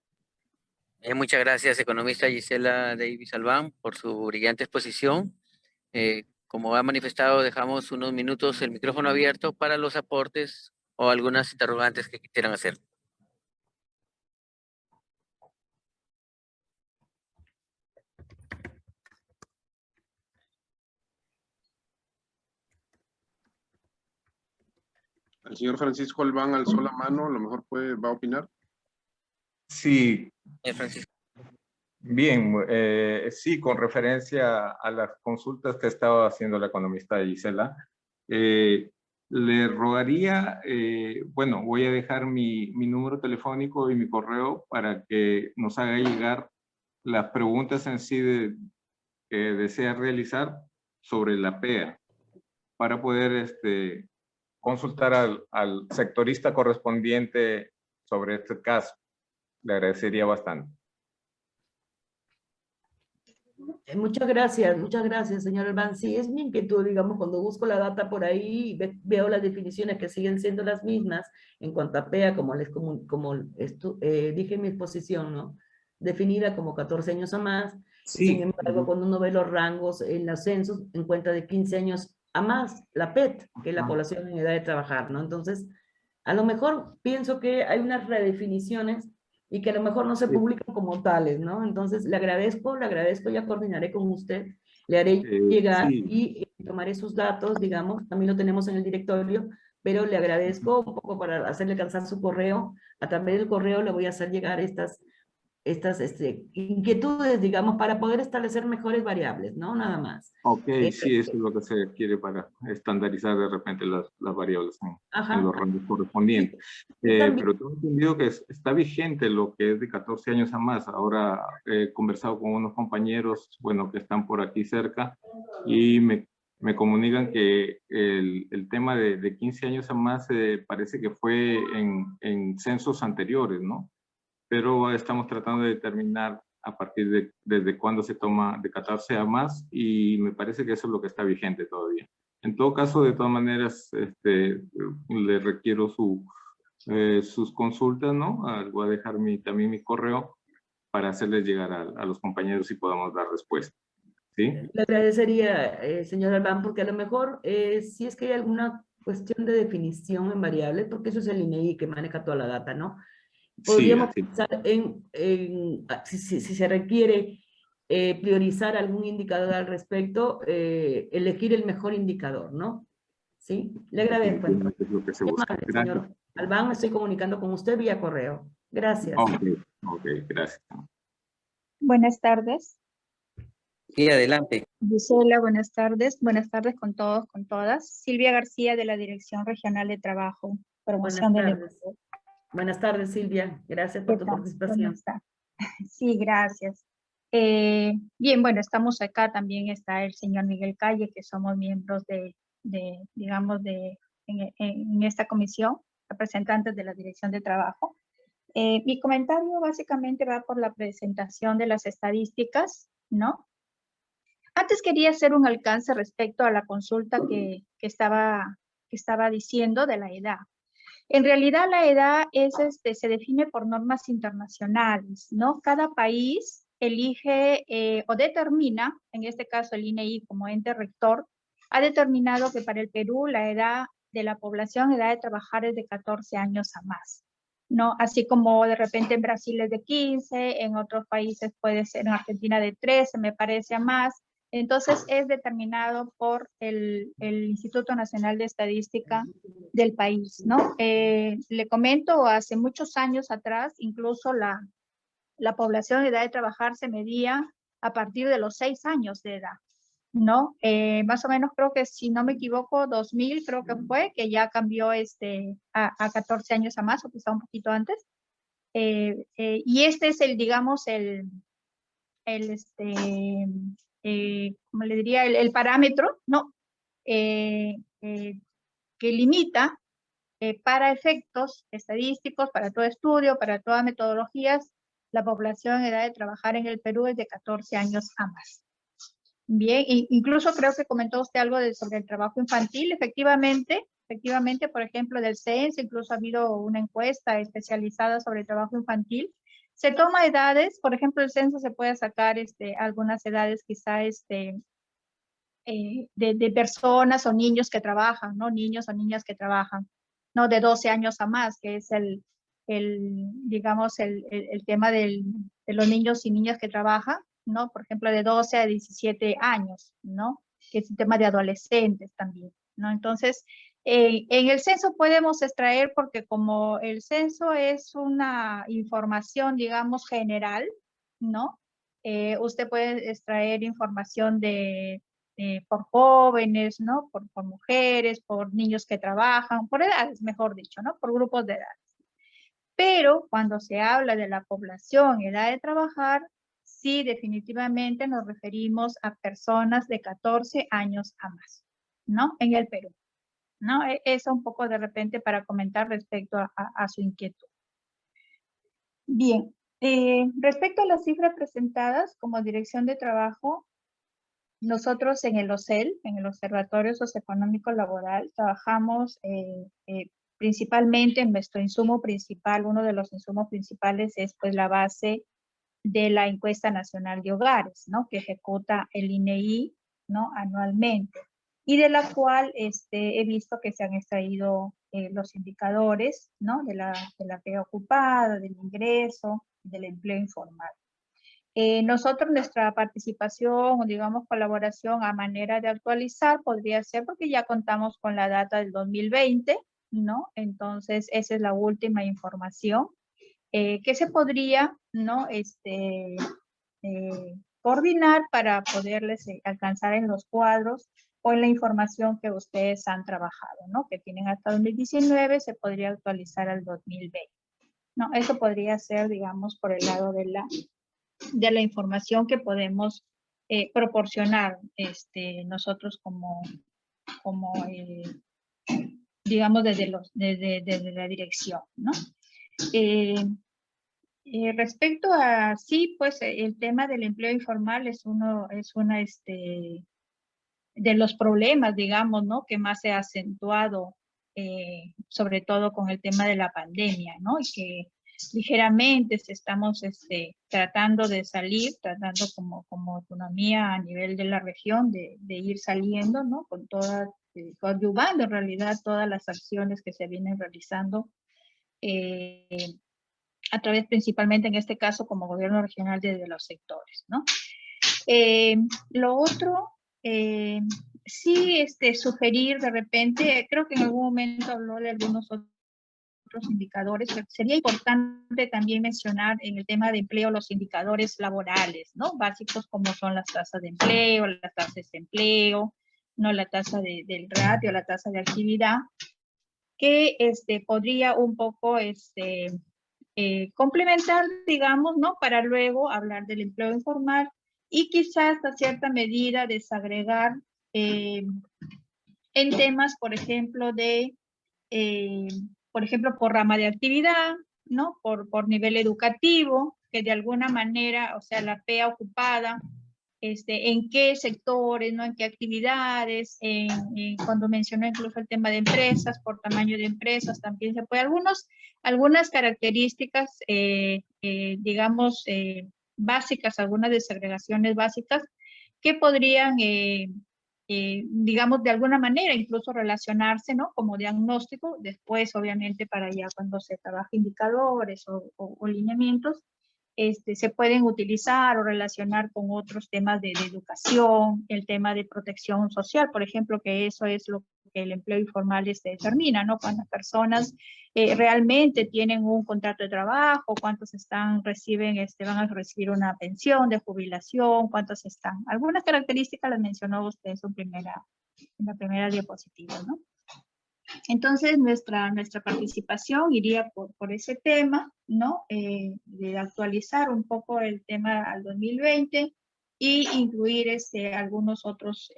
Muchas gracias, economista Gisela Davis Albán, por su brillante exposición. Como ha manifestado, dejamos unos minutos el micrófono abierto para los aportes o algunas interrogantes que quisieran hacer. El señor Francisco Albán alzó la mano, a lo mejor va a opinar. Sí, Francisco. bien, sí, con referencia a las consultas que estaba haciendo la economista Gisela, le rogaría, bueno, voy a dejar mi número telefónico y mi correo para que nos haga llegar las preguntas en sí que desea realizar sobre la PEA, para poder consultar al sectorista correspondiente sobre este caso. Le agradecería bastante. Muchas gracias, señor Albán. Sí, es mi inquietud, digamos, cuando busco la data por ahí, veo las definiciones que siguen siendo las mismas en cuanto a PEA, como dije en mi exposición, ¿no? Definida como 14 años o más. Sí. Sin embargo, cuando uno ve los rangos en los censos, encuentra de 15 años a más, la PET, que es la población en edad de trabajar, ¿no? Entonces, a lo mejor pienso que hay unas redefiniciones y que a lo mejor no se publican como tales, ¿no? Entonces, le agradezco, ya coordinaré con usted, le haré llegar Sí. y tomaré sus datos, digamos, también lo tenemos en el directorio, pero le agradezco un poco para hacerle alcanzar su correo. A través del correo le voy a hacer llegar estas inquietudes, digamos, para poder establecer mejores variables, ¿no? Nada más. Ok, sí, eso es lo que se quiere para estandarizar de repente las variables en los rangos correspondientes. Pero tengo entendido que está vigente lo que es de 14 años a más. Ahora he conversado con unos compañeros, bueno, que están por aquí cerca y me comunican que el tema de 15 años a más parece que fue en censos anteriores, ¿no? Pero estamos tratando de determinar a partir de desde cuándo se toma de 14 a más y me parece que eso es lo que está vigente todavía. En todo caso, de todas maneras, le requiero sus consultas, ¿no? Voy a dejar también mi correo para hacerles llegar a los compañeros y podamos dar respuesta. ¿Sí? Le agradecería, señor Albán, porque a lo mejor si es que hay alguna cuestión de definición en variables, porque eso es el INEI que maneja toda la data, ¿no? Podríamos Sí, pensar si se requiere priorizar algún indicador al respecto, elegir el mejor indicador, ¿no? ¿Sí? Le agradezco. definitivamente es lo que se busca. Amable, Gracias. señor Albán, me estoy comunicando con usted vía correo. Gracias. Ok, gracias. Buenas tardes. Sí, adelante. Gisela, buenas tardes. Buenas tardes con todos, con todas. Silvia García de la Dirección Regional de Trabajo, Promoción del Empleo. Buenas tardes, Silvia. Gracias por tu participación. Sí, gracias. Bien, bueno, estamos acá. También está el señor Miguel Calle, que somos miembros en esta comisión, representantes de la Dirección de Trabajo. Mi comentario básicamente va por la presentación de las estadísticas, ¿no? Antes quería hacer un alcance respecto a la consulta que estaba diciendo de la edad. En realidad la edad se define por normas internacionales, ¿no? Cada país elige o determina, en este caso el INEI como ente rector, ha determinado que para el Perú la edad de la población, edad de trabajar es de 14 años a más, ¿no? Así como de repente en Brasil es de 15, en otros países puede ser, en Argentina de 13, me parece a más. Entonces es determinado por el Instituto Nacional de Estadística del país, ¿no? Le comento, hace muchos años atrás, incluso la población de edad de trabajar se medía a partir de los 6 años de edad, ¿no? Más o menos creo que, si no me equivoco, 2000 creo que fue, que ya cambió a 14 años a más, o quizá un poquito antes. Y este es digamos, ¿cómo le diría? El parámetro, ¿no? Que limita para efectos estadísticos, para todo estudio, para todas metodologías, la población en edad de trabajar en el Perú es de 14 años a más. Bien, incluso creo que comentó usted algo sobre el trabajo infantil. Efectivamente, por ejemplo, del censo, incluso ha habido una encuesta especializada sobre el trabajo infantil. Se toma edades, por ejemplo, el censo se puede sacar algunas edades quizá de personas o niños que trabajan, ¿no? Niños o niñas que trabajan, ¿no? De 12 años a más, que es digamos, el tema de los niños y niñas que trabajan, ¿no? Por ejemplo, de 12 a 17 años, ¿no? Que es el tema de adolescentes también, ¿no? Entonces, en el censo podemos extraer, porque como el censo es una información, digamos, general, ¿no? Usted puede extraer información por jóvenes, ¿no? Por mujeres, por niños que trabajan, por edades, mejor dicho, ¿no? Por grupos de edades. Pero cuando se habla de la población en edad de trabajar, sí, definitivamente nos referimos a personas de 14 años a más, ¿no? En el Perú, ¿no? Eso un poco de repente para comentar respecto a su inquietud. Bien, respecto a las cifras presentadas como Dirección de Trabajo, nosotros en el OCEL, en el Observatorio Socioeconómico Laboral, trabajamos principalmente en nuestro insumo principal. Uno de los insumos principales es pues la base de la Encuesta Nacional de Hogares, ¿no? Que ejecuta el INEI, ¿no? Anualmente. y de la cual he visto que se han extraído los indicadores, ¿no? de la pega ocupada, del ingreso, del empleo informal. Nosotros, nuestra participación, o digamos colaboración a manera de actualizar podría ser porque ya contamos con la data del 2020, ¿no? Entonces, esa es la última información que se podría, ¿no? Coordinar para poderles alcanzar en los cuadros o en la información que ustedes han trabajado, ¿no? Que tienen hasta 2019, se podría actualizar al 2020. ¿No? Eso podría ser, digamos, por el lado de la información que podemos proporcionar nosotros como digamos, desde la dirección, ¿no? Respecto a, sí, pues el tema del empleo informal es una de los problemas, digamos, ¿no? Que más se ha acentuado, sobre todo con el tema de la pandemia, ¿no? Y que ligeramente estamos tratando de salir, tratando como autonomía a nivel de la región de ir saliendo, ¿no? Con todas, coadyuvando en realidad todas las acciones que se vienen realizando a través principalmente en este caso como gobierno regional desde los sectores, ¿no? Lo otro, sí sugerir de repente, creo que en algún momento habló de algunos otros indicadores, pero sería importante también mencionar en el tema de empleo los indicadores laborales, ¿no? Básicos como son las tasas de empleo, las tasas de desempleo, ¿no? La tasa del ratio, la tasa de actividad, que podría un poco complementar, digamos, ¿no? Para luego hablar del empleo informal y quizás a cierta medida desagregar en temas, por ejemplo, por rama de actividad, ¿no? Por nivel educativo, que de alguna manera, o sea, la PEA ocupada, en qué sectores, ¿no? En qué actividades, cuando mencionó incluso el tema de empresas, por tamaño de empresas, también se puede, algunas características, digamos, básicas, algunas desagregaciones básicas, que podrían, digamos, de alguna manera incluso relacionarse, ¿no? Como diagnóstico, después, obviamente, para ya cuando se trabaja indicadores o lineamientos, se pueden utilizar o relacionar con otros temas de educación, el tema de protección social, por ejemplo, que eso es lo que el empleo informal determina, ¿no? Cuántas personas realmente tienen un contrato de trabajo, cuántos van a recibir una pensión de jubilación, cuántos están. Algunas características las mencionó usted en la primera diapositiva, ¿no? Entonces, nuestra participación iría por ese tema, ¿no? De actualizar un poco el tema al 2020 y incluir algunos otros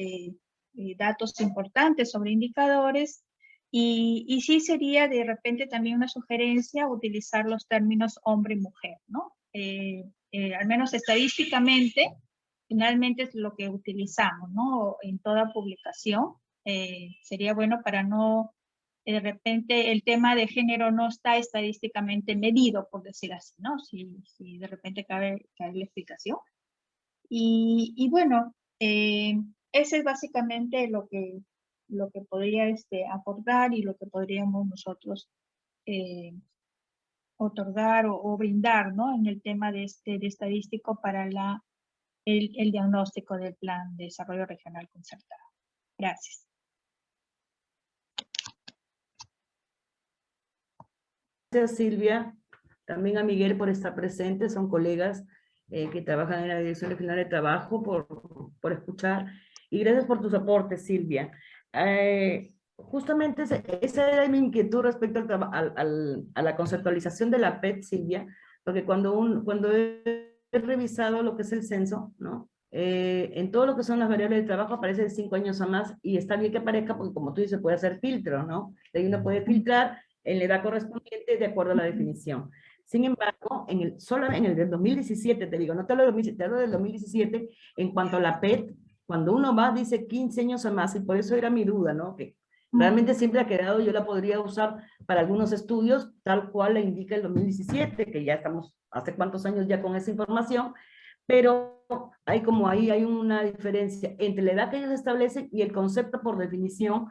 datos importantes sobre indicadores. Y sí sería de repente también una sugerencia utilizar los términos hombre y mujer, ¿no? Al menos estadísticamente, finalmente es lo que utilizamos, ¿no? En toda publicación. Sería bueno para no... de repente el tema de género no está estadísticamente medido, por decir así, ¿no? Si de repente cabe la explicación. Y bueno, ese es básicamente lo que podría aportar y lo que podríamos nosotros otorgar o brindar, ¿no? En el tema de estadístico para el diagnóstico del Plan de Desarrollo Regional Concertado. Gracias. Gracias, Silvia. También a Miguel por estar presente, son colegas que trabajan en la Dirección Regional de Trabajo, por escuchar. Y gracias por tus aportes, Silvia. Justamente esa era mi inquietud respecto a la conceptualización de la PET, Silvia, porque cuando he revisado lo que es el censo, ¿no? En todo lo que son las variables de trabajo aparece de 5 años o más, y está bien que aparezca porque, como tú dices, puede hacer filtro, ¿no? De ahí uno puede filtrar en la edad correspondiente de acuerdo a la definición. Sin embargo, solo en el del 2017, te digo, no te hablo del 2017, te hablo del 2017, en cuanto a la PET, cuando uno va, dice 15 años o más, y por eso era mi duda, ¿no? Que realmente siempre ha quedado, yo la podría usar para algunos estudios, tal cual la indica el 2017, que ya estamos, hace cuántos años ya con esa información, pero ahí hay una diferencia entre la edad que ellos establecen y el concepto por definición,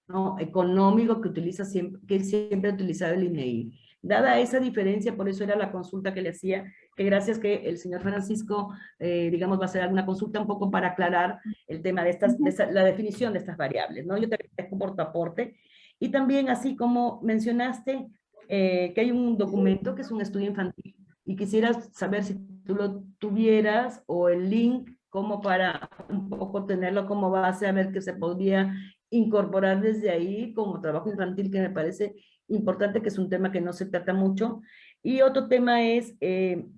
¿no?, económico que siempre ha utilizado el INEI. Dada esa diferencia, por eso era la consulta que le hacía, que gracias que el señor Francisco, digamos, va a hacer alguna consulta un poco para aclarar el tema de la definición de estas variables, ¿no? Yo te agradezco por tu aporte. Y también, así como mencionaste, que hay un documento que es un estudio infantil, y quisiera saber si tú lo tuvieras, o el link, como para un poco tenerlo como base, a ver qué se podría incorporar desde ahí como trabajo infantil, que me parece importante, que es un tema que no se trata mucho. Y otro tema es,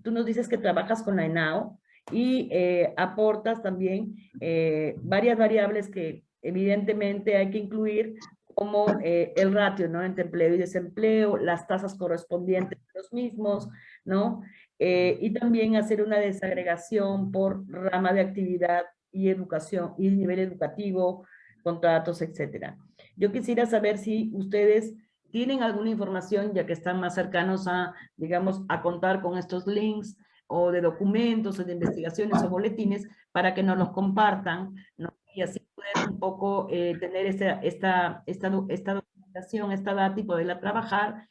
tú nos dices que trabajas con la ENAO y aportas también varias variables que evidentemente hay que incluir, como el ratio, ¿no?, entre empleo y desempleo, las tasas correspondientes de los mismos, ¿no? Y también hacer una desagregación por rama de actividad y educación, y nivel educativo, contratos, etcétera. Yo quisiera saber si ustedes tienen alguna información, ya que están más cercanos a, digamos, a contar con estos links, o de documentos, o de investigaciones, o boletines, para que nos los compartan, ¿no? Y así poder un poco tener esta documentación, esta data, y poderla trabajar,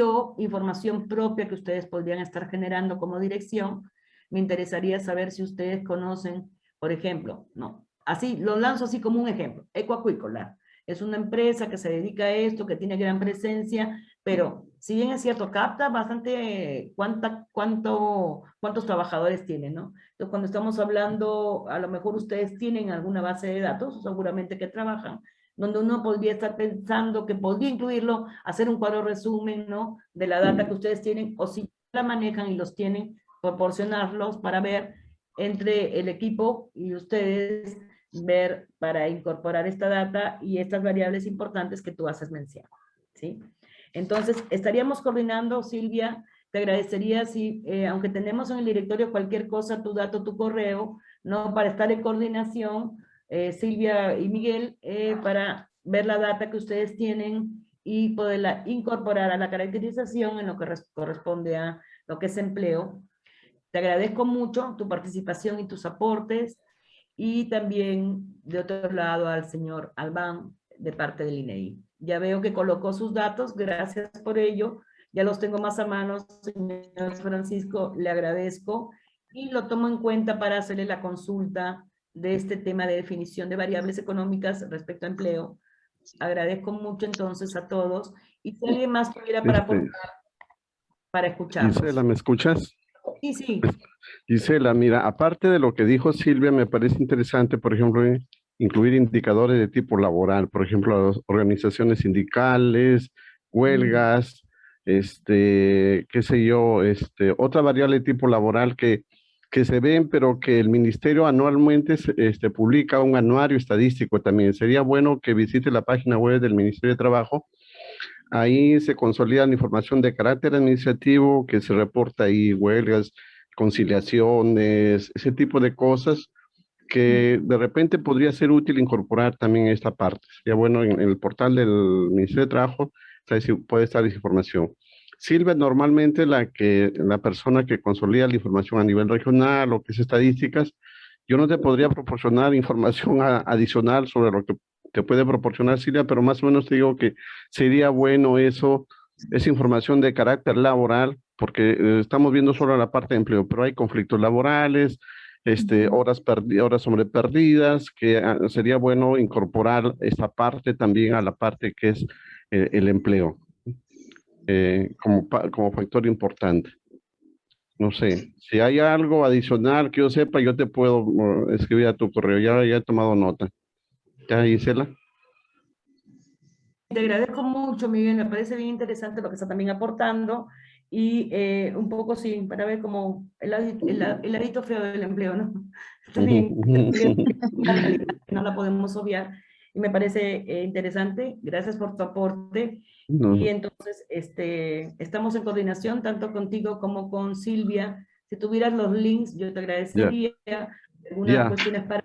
o información propia que ustedes podrían estar generando como dirección. Me interesaría saber si ustedes conocen, por ejemplo, ¿no?, así, lo lanzo así como un ejemplo, Ecoacuícola. Es una empresa que se dedica a esto, que tiene gran presencia, pero si bien es cierto, capta bastante cuántos trabajadores tiene, ¿no? Entonces, cuando estamos hablando, a lo mejor ustedes tienen alguna base de datos, seguramente que trabajan, donde uno podría estar pensando que podría incluirlo, hacer un cuadro resumen, ¿no?, de la data que ustedes tienen, o si la manejan y los tienen, proporcionarlos para ver entre el equipo y ustedes, ver para incorporar esta data y estas variables importantes que tú haces mención, ¿sí? Entonces, estaríamos coordinando, Silvia. Te agradecería si, aunque tenemos en el directorio cualquier cosa, tu dato, tu correo, ¿no?, para estar en coordinación, Silvia y Miguel, para ver la data que ustedes tienen y poderla incorporar a la caracterización en lo que corresponde a lo que es empleo. Te agradezco mucho tu participación y tus aportes, y también, de otro lado, al señor Albán, de parte del INEI. Ya veo que colocó sus datos, gracias por ello, ya los tengo más a mano, señor Francisco, le agradezco, y lo tomo en cuenta para hacerle la consulta de este tema de definición de variables económicas respecto a empleo. Agradezco mucho entonces a todos, y si alguien más tuviera para aportar, para escucharlos. Gisela, ¿me escuchas? Sí, sí. Gisela, mira, aparte de lo que dijo Silvia, me parece interesante, por ejemplo, incluir indicadores de tipo laboral, por ejemplo, las organizaciones sindicales, huelgas, qué sé yo, otra variable de tipo laboral que se ven, pero que el ministerio anualmente publica un anuario estadístico también. Sería bueno que visite la página web del Ministerio de Trabajo. Ahí se consolida la información de carácter administrativo, que se reporta ahí, huelgas, conciliaciones, ese tipo de cosas que de repente podría ser útil incorporar también esta parte. Sería bueno en el portal del Ministerio de Trabajo, puede estar esa información. Silvia, normalmente la persona que consolida la información a nivel regional o que es estadísticas, yo no te podría proporcionar información adicional sobre lo que te puede proporcionar Silvia, pero más o menos te digo que sería bueno esa información de carácter laboral, porque estamos viendo solo la parte de empleo, pero hay conflictos laborales, horas hombre perdidas, que sería bueno incorporar esa parte también a la parte que es el empleo, como factor importante. No sé, si hay algo adicional que yo sepa, yo te puedo escribir a tu correo, ya he tomado nota. ¿Ya, Gisela? Te agradezco mucho, Miguel, me parece bien interesante lo que está también aportando, y un poco sí, para ver como el ladito feo del empleo, ¿no? También una realidad que no la podemos obviar, y me parece interesante. Gracias por tu aporte. No. Y entonces estamos en coordinación tanto contigo como con Silvia. Si tuvieras los links, yo te agradecería algunas cuestiones para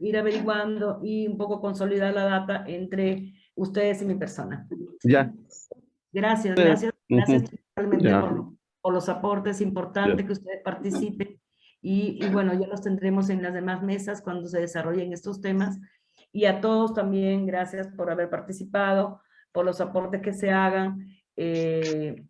ir averiguando y un poco consolidar la data entre ustedes y mi persona. Ya. Gracias realmente Ya. por los aportes, importantes que ustedes participen. y bueno, ya los tendremos en las demás mesas cuando se desarrollen estos temas. Y a todos también, gracias por haber participado, por los aportes que se hagan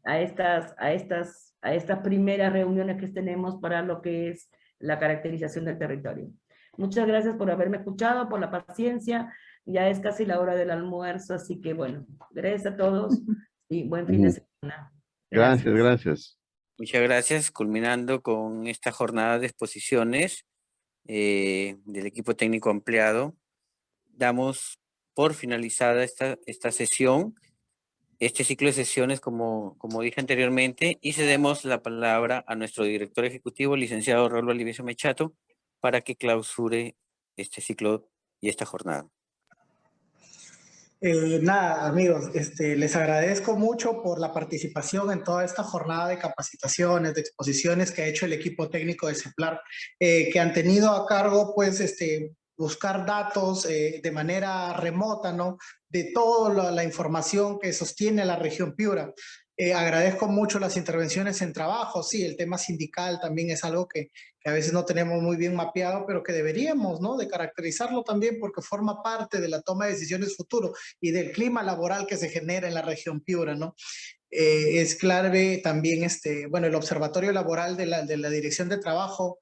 a estas primeras reuniones que tenemos para lo que es la caracterización del territorio. Muchas gracias por haberme escuchado, por la paciencia. Ya es casi la hora del almuerzo, así que bueno, gracias a todos y buen fin de semana. Gracias, gracias. Muchas gracias. Culminando con esta jornada de exposiciones del equipo técnico ampliado, damos por finalizada esta sesión, este ciclo de sesiones, como dije anteriormente, y cedemos la palabra a nuestro director ejecutivo, licenciado Raúl Valdivieso Mechato, para que clausure este ciclo y esta jornada. Nada, amigos, les agradezco mucho por la participación en toda esta jornada de capacitaciones, de exposiciones que ha hecho el equipo técnico de CEPLAR, que han tenido a cargo, pues, buscar datos de manera remota, ¿no? De toda la información que sostiene la región Piura. Agradezco mucho las intervenciones en trabajo. Sí, el tema sindical también es algo que a veces no tenemos muy bien mapeado, pero que deberíamos, ¿no? De caracterizarlo también porque forma parte de la toma de decisiones futuro y del clima laboral que se genera en la región Piura, ¿no? Es clave también bueno, el Observatorio Laboral de la Dirección de Trabajo.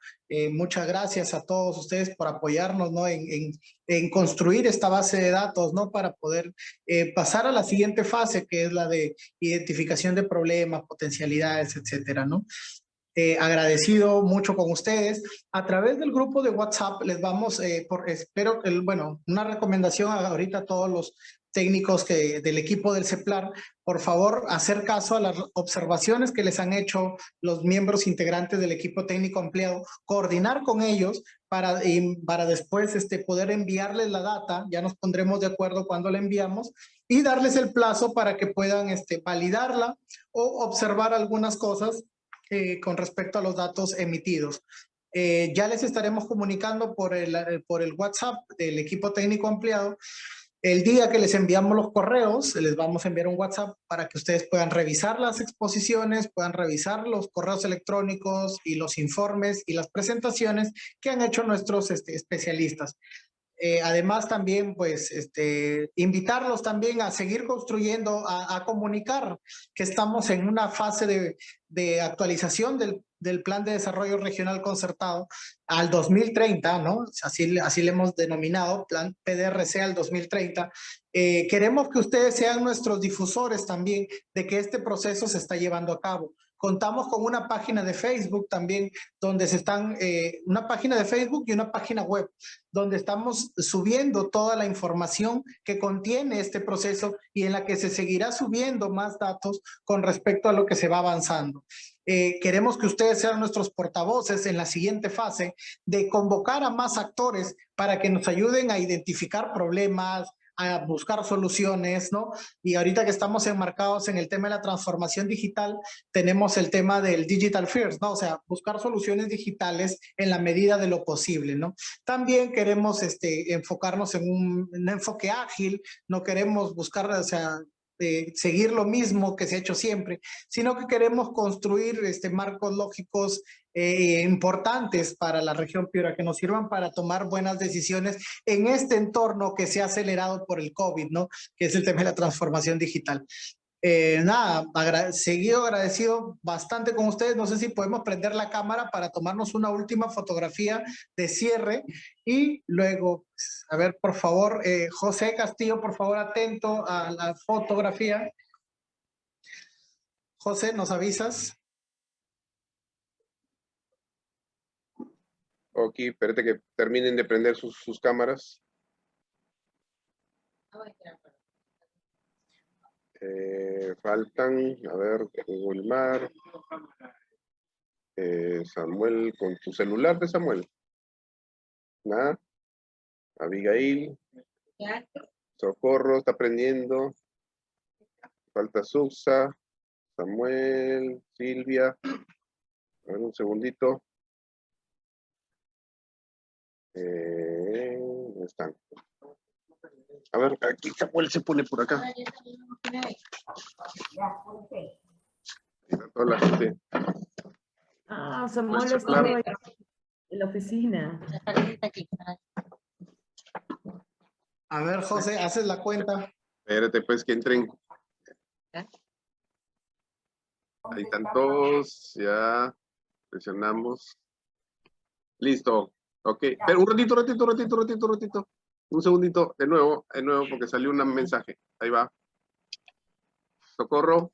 Muchas gracias a todos ustedes por apoyarnos, ¿no? en construir esta base de datos, ¿no? Para poder pasar a la siguiente fase, que es la de identificación de problemas, potencialidades, etcétera, ¿no? Agradecido mucho con ustedes. A través del grupo de WhatsApp les vamos, espero que, bueno, una recomendación ahorita a todos los técnicos del equipo del CEPLAR, por favor, hacer caso a las observaciones que les han hecho los miembros integrantes del equipo técnico ampliado, coordinar con ellos para después poder enviarles la data. Ya nos pondremos de acuerdo cuando la enviamos y darles el plazo para que puedan validarla o observar algunas cosas con respecto a los datos emitidos. Ya les estaremos comunicando por el WhatsApp del equipo técnico ampliado. El día que les enviamos los correos, les vamos a enviar un WhatsApp para que ustedes puedan revisar las exposiciones, puedan revisar los correos electrónicos y los informes y las presentaciones que han hecho nuestros especialistas. Además también, pues, invitarlos también a seguir construyendo, a comunicar que estamos en una fase de actualización del Plan de Desarrollo Regional Concertado al 2030, ¿no? Así le hemos denominado, Plan PDRC al 2030. Queremos que ustedes sean nuestros difusores también de que este proceso se está llevando a cabo. Contamos con una página de Facebook también, donde una página de Facebook y una página web, donde estamos subiendo toda la información que contiene este proceso y en la que se seguirá subiendo más datos con respecto a lo que se va avanzando. Queremos que ustedes sean nuestros portavoces en la siguiente fase de convocar a más actores para que nos ayuden a identificar problemas, a buscar soluciones, ¿no? Y ahorita que estamos enmarcados en el tema de la transformación digital, tenemos el tema del Digital First, ¿no? O sea, buscar soluciones digitales en la medida de lo posible, ¿no? También queremos enfocarnos en un enfoque ágil, no queremos buscar, o sea, seguir lo mismo que se ha hecho siempre, sino que queremos construir marcos lógicos importantes para la región Piura, que nos sirvan para tomar buenas decisiones en este entorno que se ha acelerado por el COVID, ¿no? Que es el tema de la transformación digital. Nada, seguido agradecido bastante con ustedes. No sé si podemos prender la cámara para tomarnos una última fotografía de cierre y luego, a ver, por favor, José Castillo, por favor, atento a la fotografía. José, ¿nos avisas? Ok, espérate que terminen de prender sus cámaras. Faltan, a ver, Wilmar, Samuel, con tu celular de Samuel. Nada. Abigail. Socorro, está prendiendo. Falta Suxa, Samuel, Silvia. A ver, un segundito. ¿Dónde están? A ver, aquí Samuel se pone por acá. Toda la gente. Samuel estaba ahí. oficina. A ver, José, haces la cuenta. Espérate, pues, que entren. Ahí están todos, ya. Presionamos. Listo. Ok. Pero un ratito. Un segundito, de nuevo, porque salió un mensaje. Ahí va. Socorro.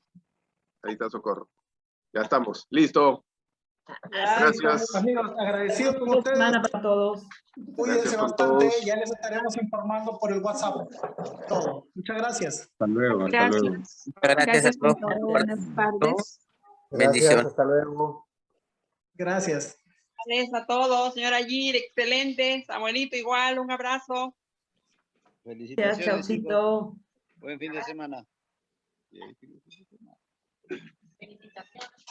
Ahí está Socorro. Ya estamos. Listo. Gracias. Amigos, agradecido con Buena ustedes. semana para todos. Cuídense Gracias con bastante. todos. Ya les estaremos informando por el WhatsApp. Todo. Muchas gracias. Hasta luego, hasta luego. Gracias. Gracias a Gracias todos. por todo. Buenas tardes. Bendiciones. hasta luego. Gracias. Gracias a todos, señora Gir, excelente. Samuelito, igual, un abrazo. Ya, Felicitaciones, chaucito. chicos. Buen fin de semana. Felicitaciones.